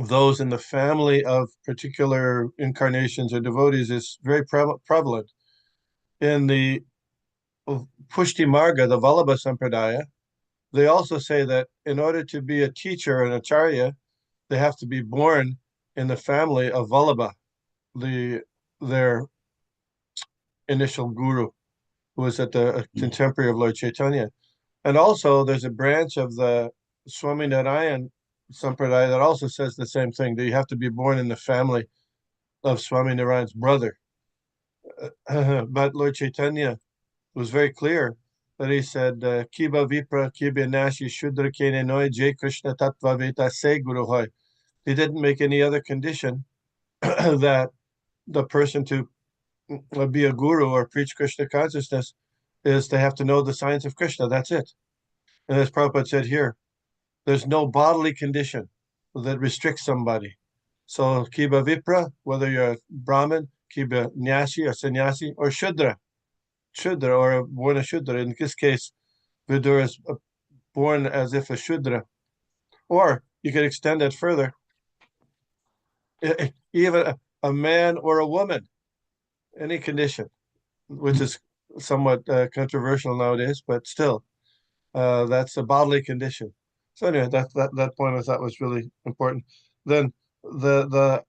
those in the family of particular incarnations or devotees is very prevalent. In the Pushti Marga, the Vallabha Sampradaya, they also say that in order to be a teacher, an acharya, they have to be born in the family of Vallabha, their initial guru, who was at the contemporary of Lord Chaitanya. And also there's a branch of the Swami Narayan Sampradaya that also says the same thing, that you have to be born in the family of Swami Narayan's brother. But Lord Chaitanya was very clear that he said, Kiba Vipra, Kiba Nashi, Shudra Kene Noi, Jai Krishna Tattva Veta Se Guru Hoy. He didn't make any other condition that the person to be a guru or preach Krishna consciousness is they have to know the science of Krishna. That's it. And as Prabhupada said here, there's no bodily condition that restricts somebody. So Kiba Vipra, whether you're a Brahmin, Kiba Nyasi or Sannyasi, or Shudra or born a Shudra. In this case, Vidura is born as if a Shudra. Or you could extend it further. Even a man or a woman, any condition, which is somewhat controversial nowadays, but still, that's a bodily condition. So anyway, that point I thought was really important. Then the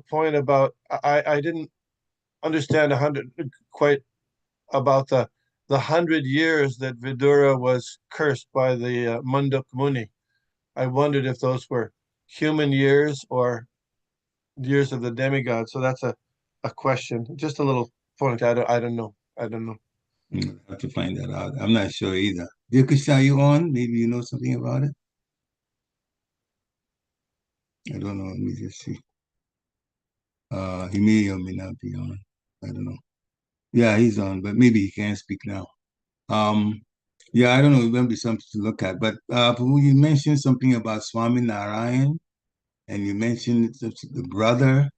point about I didn't understand quite about the 100 years that Vidura was cursed by the Munduk Muni. I wondered if those were human years or years of the demigod. So that's a question. Just a little point. I don't know. I don't know. I have to find that out. I'm not sure either. Dear Krishna, are you on? Maybe you know something about it? I don't know. Let me just see. He may or may not be on. I don't know. Yeah, he's on, but maybe he can't speak now. Yeah, I don't know. It might be something to look at. But Prabhu, you mentioned something about Swami Narayan, and you mentioned the brother.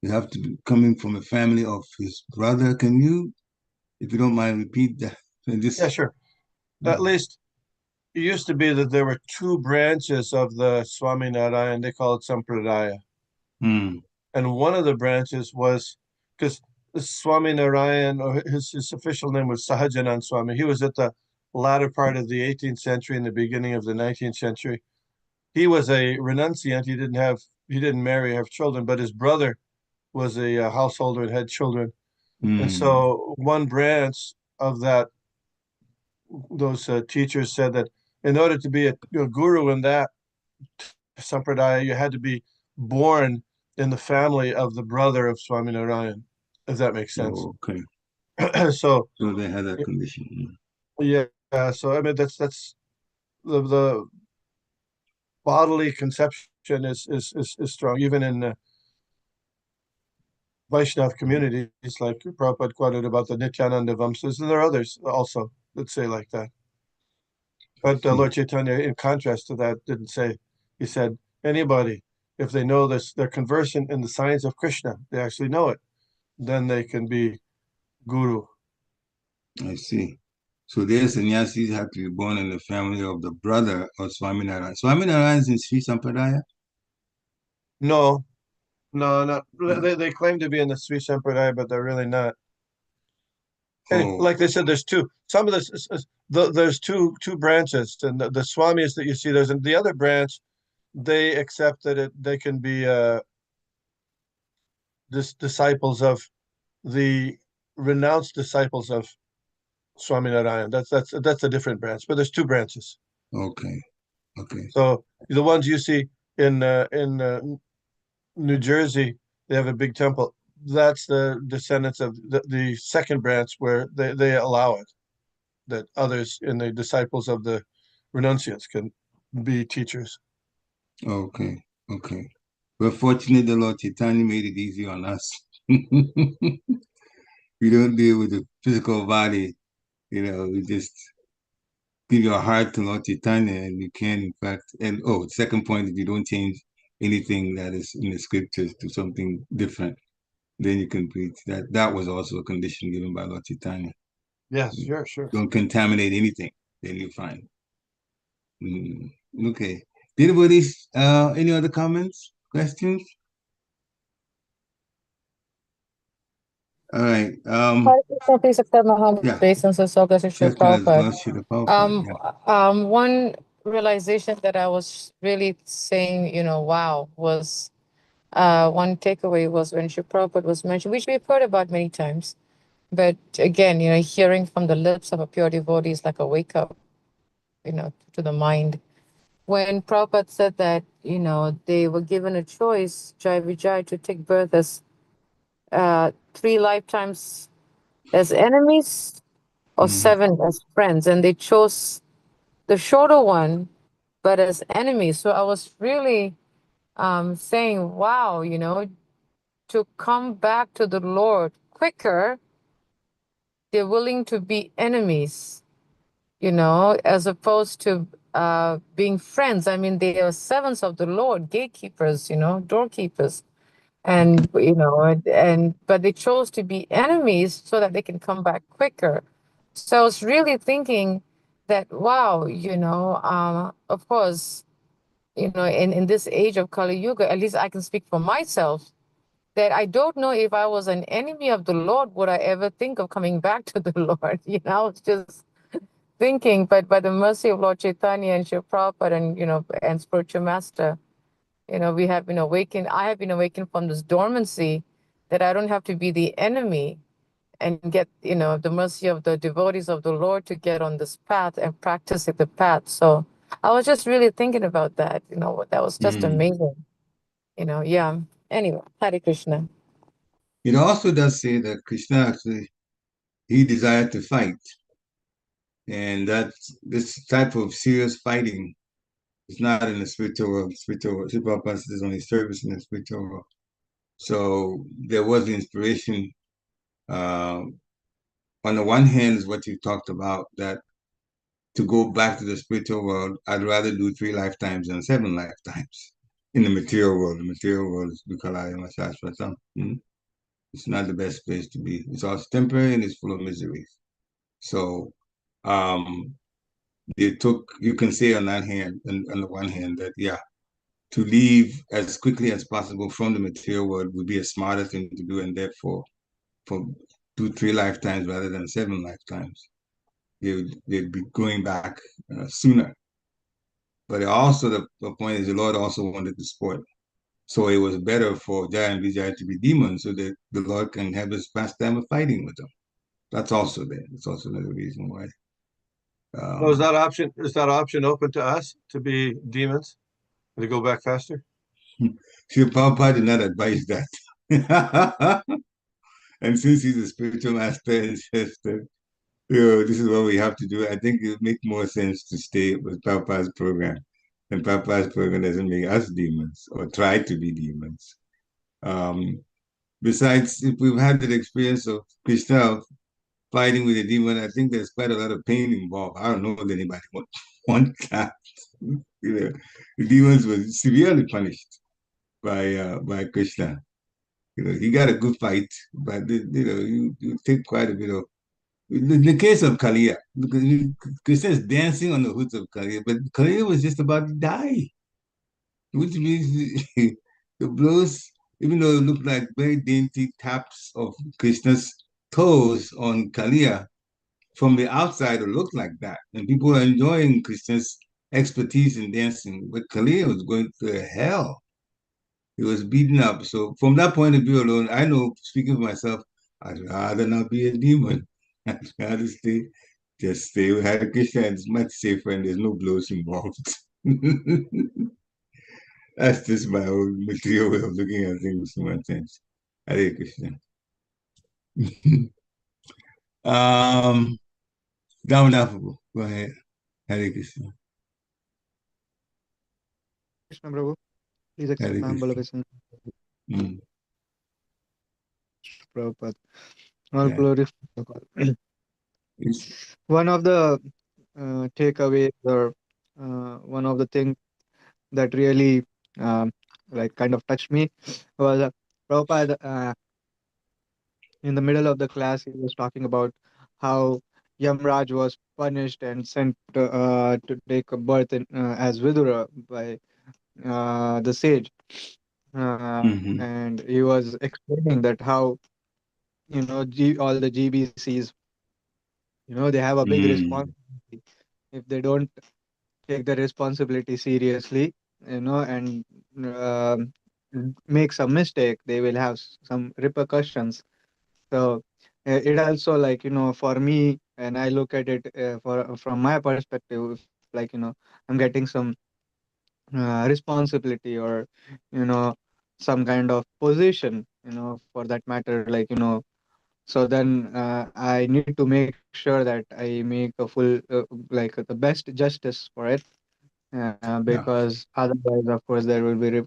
You have to be coming from a family of his brother. Can you, if you don't mind, repeat that? Yeah, sure. At least it used to be that there were two branches of the Swami Narayan. They call it Sampradaya. Hmm. And one of the branches was because Swami Narayan, or his official name was Sahajanand Swami. He was at the latter part of the 18th century and the beginning of the 19th century. He was a renunciant. He didn't marry or have children, but his brother was a householder and had children. And Hmm. so one branch of those teachers said that in order to be a guru in that sampradaya, you had to be born in the family of the brother of Swami Narayan, if that makes sense. Oh, okay. So So they had that condition. yeah, so I mean that's the bodily conception is strong, even in Vaishnav communities, like Prabhupada quoted about the Nityananda Vamsas, and there are others also that say like that. But Lord Chaitanya, in contrast to that, didn't say. He said, anybody, if they know this, they're conversant in the science of Krishna, they actually know it, then they can be guru. I see. So their sannyasis have to be born in the family of the brother of Swaminarayan. Swaminarayan is in Sri Sampradaya? No, no. No. They claim to be in the Sri Sampradaya, but they're really not. And Oh, like they said, there's two. Some of this, there's two branches, and the Swamis that you see, there's the other branch. They accept that they can be disciples of the renounced disciples of Swaminarayan. That's a different branch, but there's two branches. okay. Okay. So the ones you see in New Jersey, they have a big temple. That's the descendants of the second branch where they allow it, that others in the disciples of the renunciates can be teachers. Okay. Okay. We're fortunate the Lord Chaitanya made it easy on us. We don't deal with the physical body, we just give your heart to Lord Chaitanya and you can, in fact, and second point is you don't change anything that is in the scriptures to something different, then you can preach. That was also a condition given by Lord Chaitanya. Yes, sure. Don't contaminate anything, then you're fine. Okay. Did anybody, any other comments, questions? All right. Please accept my humble Yeah. obeisance so Sri Chakras, Prabhupada. God, Srila Prabhupada. One realization that I was really saying, wow, was one takeaway was when Sri Prabhupada was mentioned, which we've heard about many times. But again, hearing from the lips of a pure devotee is like a wake up, to the mind. When Prabhupada said that, they were given a choice, Jai Vijay, to take birth as 3 lifetimes as enemies or 7 as friends, and they chose the shorter one, but as enemies. So I was really saying, wow, to come back to the Lord quicker, they're willing to be enemies, as opposed to being friends. I mean, they are servants of the Lord, gatekeepers, doorkeepers. And, but they chose to be enemies so that they can come back quicker. So I was really thinking that, wow, of course, in this age of Kali Yuga, at least I can speak for myself, that I don't know if I was an enemy of the Lord, would I ever think of coming back to the Lord? I was just thinking, but by the mercy of Lord Chaitanya and Shri Prabhupada and spiritual master, we have been awakened. I have been awakened from this dormancy that I don't have to be the enemy and get, the mercy of the devotees of the Lord to get on this path and practice the path. So I was just really thinking about that, that was just amazing, yeah. Anyway, Hare Krishna. It also does say that Krishna actually, he desired to fight. And that this type of serious fighting is not in the spiritual world. Spiritual world, Sri Prabhupada says only service in the spiritual world. So there was the inspiration. On the one hand, is what you talked about, that to go back to the spiritual world, I'd rather do 3 lifetimes than 7 lifetimes in the material world. The material world is Vikalaya Shashvatam. It's not the best place to be. It's also temporary and it's full of miseries. So um, you can say on that hand, on the one hand, that yeah, to leave as quickly as possible from the material world would be a smarter thing to do, and therefore, for 2, 3 lifetimes rather than 7 lifetimes, they'd be going back sooner. But also the point is the Lord also wanted the sport. So it was better for Jaya and Vijay to be demons so that the Lord can have his pastime of fighting with them. That's also there. That's also another reason why. So is that option open to us to be demons to go back faster? Sri Prabhupada did not advise that. And since he's a spiritual master and says that, this is what we have to do, I think it would make more sense to stay with Prabhupada's program. And Prabhupada's program doesn't make us demons or try to be demons. Besides, if we've had that experience of Krishna fighting with a demon, I think there's quite a lot of pain involved. I don't know if anybody want that. The demons were severely punished by Krishna. He got a good fight, but you take quite a bit of. In the case of Kalia, Krishna is dancing on the hoods of Kalia, but Kalia was just about to die, which means the blows, even though it looked like very dainty taps of Krishna's toes on Kalia, from the outside it looked like that, and people are enjoying Krishna's expertise in dancing, but Kalia was going through hell. He was beaten up. So from that point of view alone, I know, speaking for myself, I'd rather not be a demon. I'd rather just stay with Hare Krishna. It's much safer and there's no blows involved. That's just my own material way of looking at things in one sense. Hare Krishna. Damadapu, go ahead. Hare Krishna. Krishna Prabhu, please accept Hare my humble Krishna. obeisance. Prabhupada. All Yeah. glory. One of the takeaways or one of the things that really like kind of touched me was Prabhupada in the middle of the class he was talking about how Yamraj was punished and sent to take a birth as Vidura by the sage. And he was explaining that how all the GBCs they have a big responsibility if they don't take the responsibility seriously and um, make some mistake they will have some repercussions. So it also like for me and I look at it from my perspective if like I'm getting some responsibility or you know some kind of position for that matter like so then I need to make sure that I make a full like the best justice for it Yeah. because otherwise of course there will be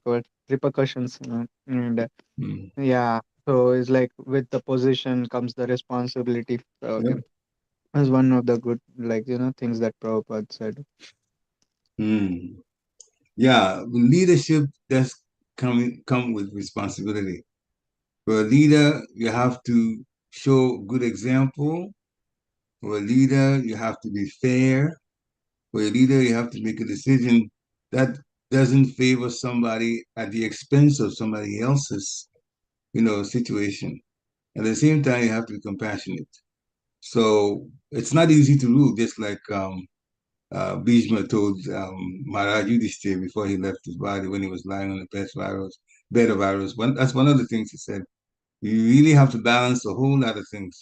repercussions and yeah. So it's like with the position comes the responsibility. Yeah. As one of the good, things that Prabhupada said. Hmm. Yeah, leadership does come with responsibility. For a leader, you have to show good example. For a leader, you have to be fair. For a leader, you have to make a decision that doesn't favor somebody at the expense of somebody else's, situation. At the same time, you have to be compassionate. So it's not easy to rule, just like Bhishma told Maharaj Yudhishthira before he left his body when he was lying on the bed of arrows. That's one of the things he said. You really have to balance a whole lot of things.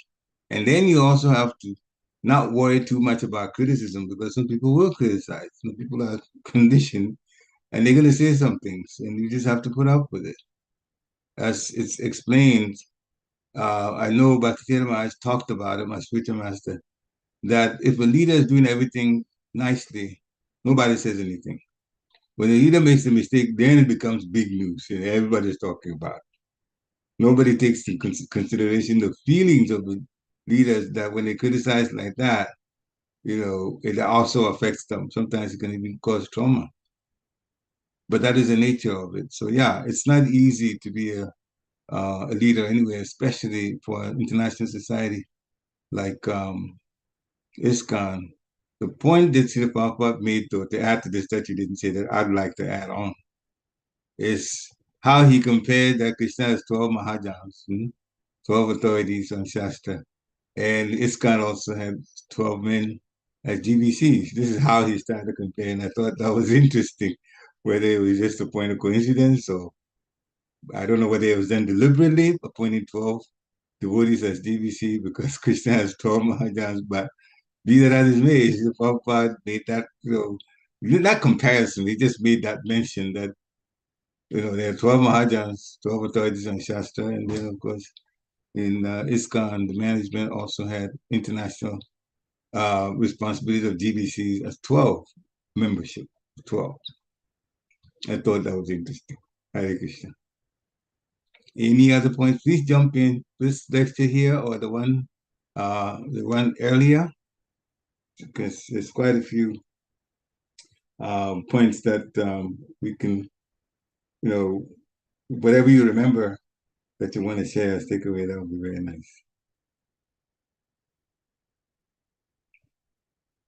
And then you also have to not worry too much about criticism because some people will criticize. Some people are conditioned and they're going to say some things and you just have to put up with it. As it's explained, I know Bhakti Maharaj talked about it, my spiritual master, that if a leader is doing everything nicely, nobody says anything. When a leader makes a mistake, then it becomes big news and everybody's talking about it. Nobody takes into consideration the feelings of the leaders that when they criticize like that, it also affects them. Sometimes it can even cause trauma. But that is the nature of it. So yeah, it's not easy to be a leader anyway, especially for an international society like ISKCON. The point that Srila Prabhupada made, though, to add to this that you didn't say that I'd like to add on, is how he compared that Krishna has 12 Mahajans, 12 authorities on Shastra. And ISKCON also had 12 men as GBCs. This is how he started to compare, and I thought that was interesting, whether it was just a point of coincidence or I don't know whether it was done deliberately, appointing 12 devotees as GBC because Krishna has 12 Mahajans, but be that as it may, Prabhupada made that, not comparison, he just made that mention that, there are 12 Mahajans, 12 authorities on Shastra, and then, of course, in ISKCON, the management also had international responsibility of GBCs as 12 membership, 12. I thought that was interesting. Hare Krishna. Any other points? Please jump in this lecture here or the one earlier, because there's quite a few points that we can, whatever you remember that you want to share as takeaway, that would be very nice.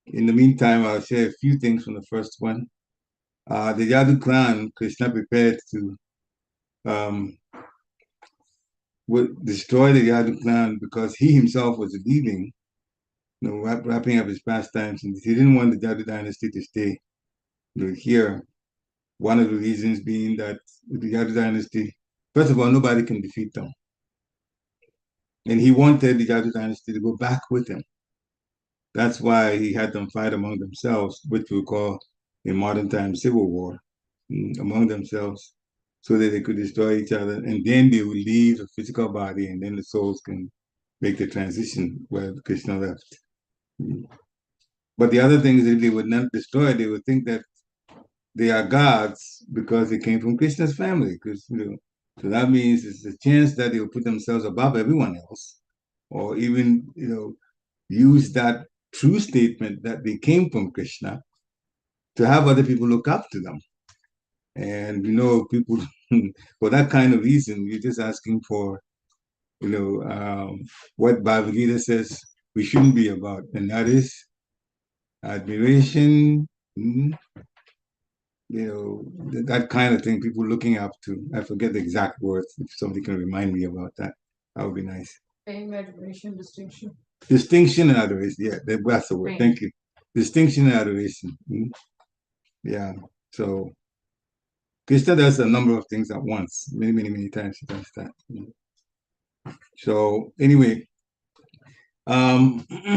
In the meantime, I'll share a few things from the first one. The Yadu clan, Krishna prepared to would destroy the Yadu clan because he himself was leaving, wrapping up his pastimes, and he didn't want the Yadu dynasty to stay here. One of the reasons being that the Yadu dynasty, first of all, nobody can defeat them. And he wanted the Yadu dynasty to go back with him. That's why he had them fight among themselves, which we call in modern times civil war, among themselves, so that they could destroy each other. And then they would leave the physical body, and then the souls can make the transition where Krishna left. But the other thing is if they would not destroy, they would think that they are gods because they came from Krishna's family. Because so that means it's a chance that they will put themselves above everyone else, or even use that true statement that they came from Krishna to have other people look up to them. And people for that kind of reason, you're just asking for what Bhagavad Gita says we shouldn't be about, and that is admiration, that kind of thing, people looking up to. I forget the exact words. If somebody can remind me about that, that would be nice. Fame, admiration, distinction. Distinction and adoration. Yeah, that's the word. Fame. Thank you. Distinction and adoration. Yeah. So Krishna does a number of things at once. Many, many, many times he does that. So anyway, then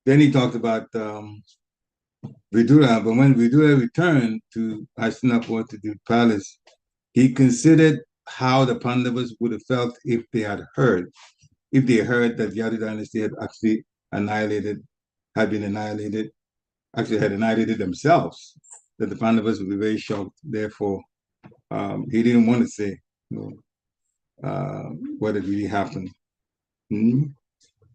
he talked about Vidura, but when Vidura returned to Hastinapur, to the palace, he considered how the Pandavas would have felt if they heard that Yadu dynasty had actually been annihilated, actually had annihilated themselves, that the Pandavas would be very shocked. Therefore, he didn't want to say, what had really happened. Hmm?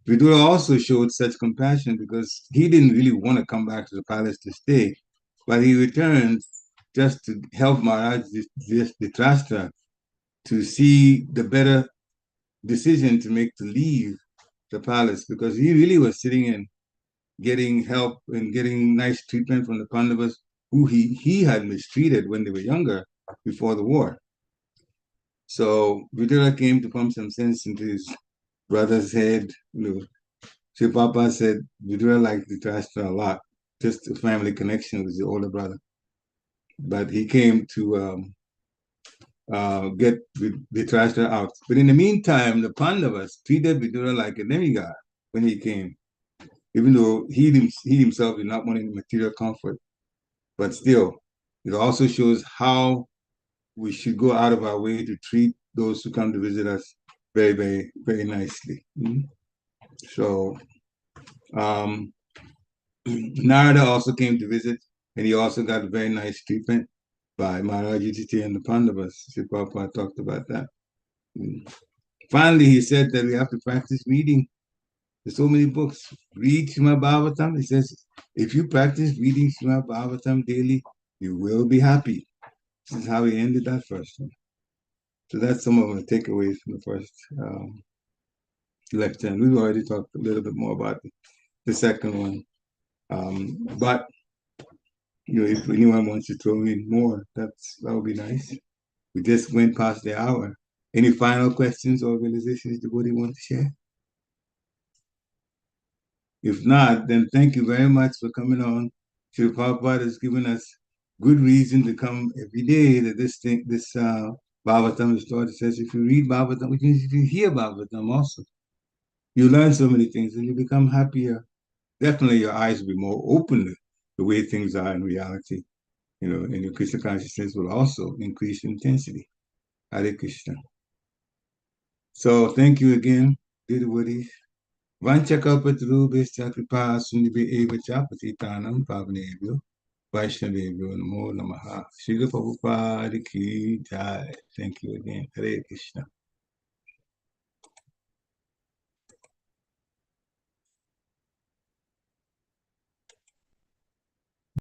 Vidura also showed such compassion because he didn't really want to come back to the palace to stay, but he returned just to help Maharaj Dhritarashtra to see the better decision to make to leave the palace, because he really was sitting and getting help and getting nice treatment from the Pandavas who he had mistreated when they were younger before the war. So Vidura came to pump some sense into his brother's head. So Papa said Vidura liked Dhritarashtra a lot, just a family connection with the older brother. But he came to get Dhritarashtra out. But in the meantime, the Pandavas treated Vidura like a demigod when he came, even though he himself did not want any material comfort. But still, it also shows how we should go out of our way to treat those who come to visit us very, very, very nicely. So Narada also came to visit, and he also got very nice treatment by Maharaj Yudhishthira and the Pandavas. Sri Prabhupada talked about that. Finally, he said that we have to practice reading. There's so many books. Read Srimad Bhagavatam. He says, if you practice reading Srimad Bhagavatam daily, you will be happy. This is how he ended that first one. So that's some of the takeaways from the first lecture. And we've already talked a little bit more about the second one. But if anyone wants to throw in more, that would be nice. We just went past the hour. Any final questions or realizations the devotee want to share? If not, then thank you very much for coming on. Srila Prabhupada has given us good reason to come every day to this Bhagavatam is taught. It says if you read Bhagavatam, which means if you hear Bhagavatam also, you learn so many things and you become happier. Definitely your eyes will be more open to the way things are in reality. And your Krishna consciousness will also increase intensity. Hare Krishna. So thank you again, dear devotees. Vanchakalpatarubhishcha kripa sundibhe eva cha patitanam pavanebhyo Vaishnavebhyo namo namaha. Srila Prabhupada ki jai. Thank you again. Hare Krishna.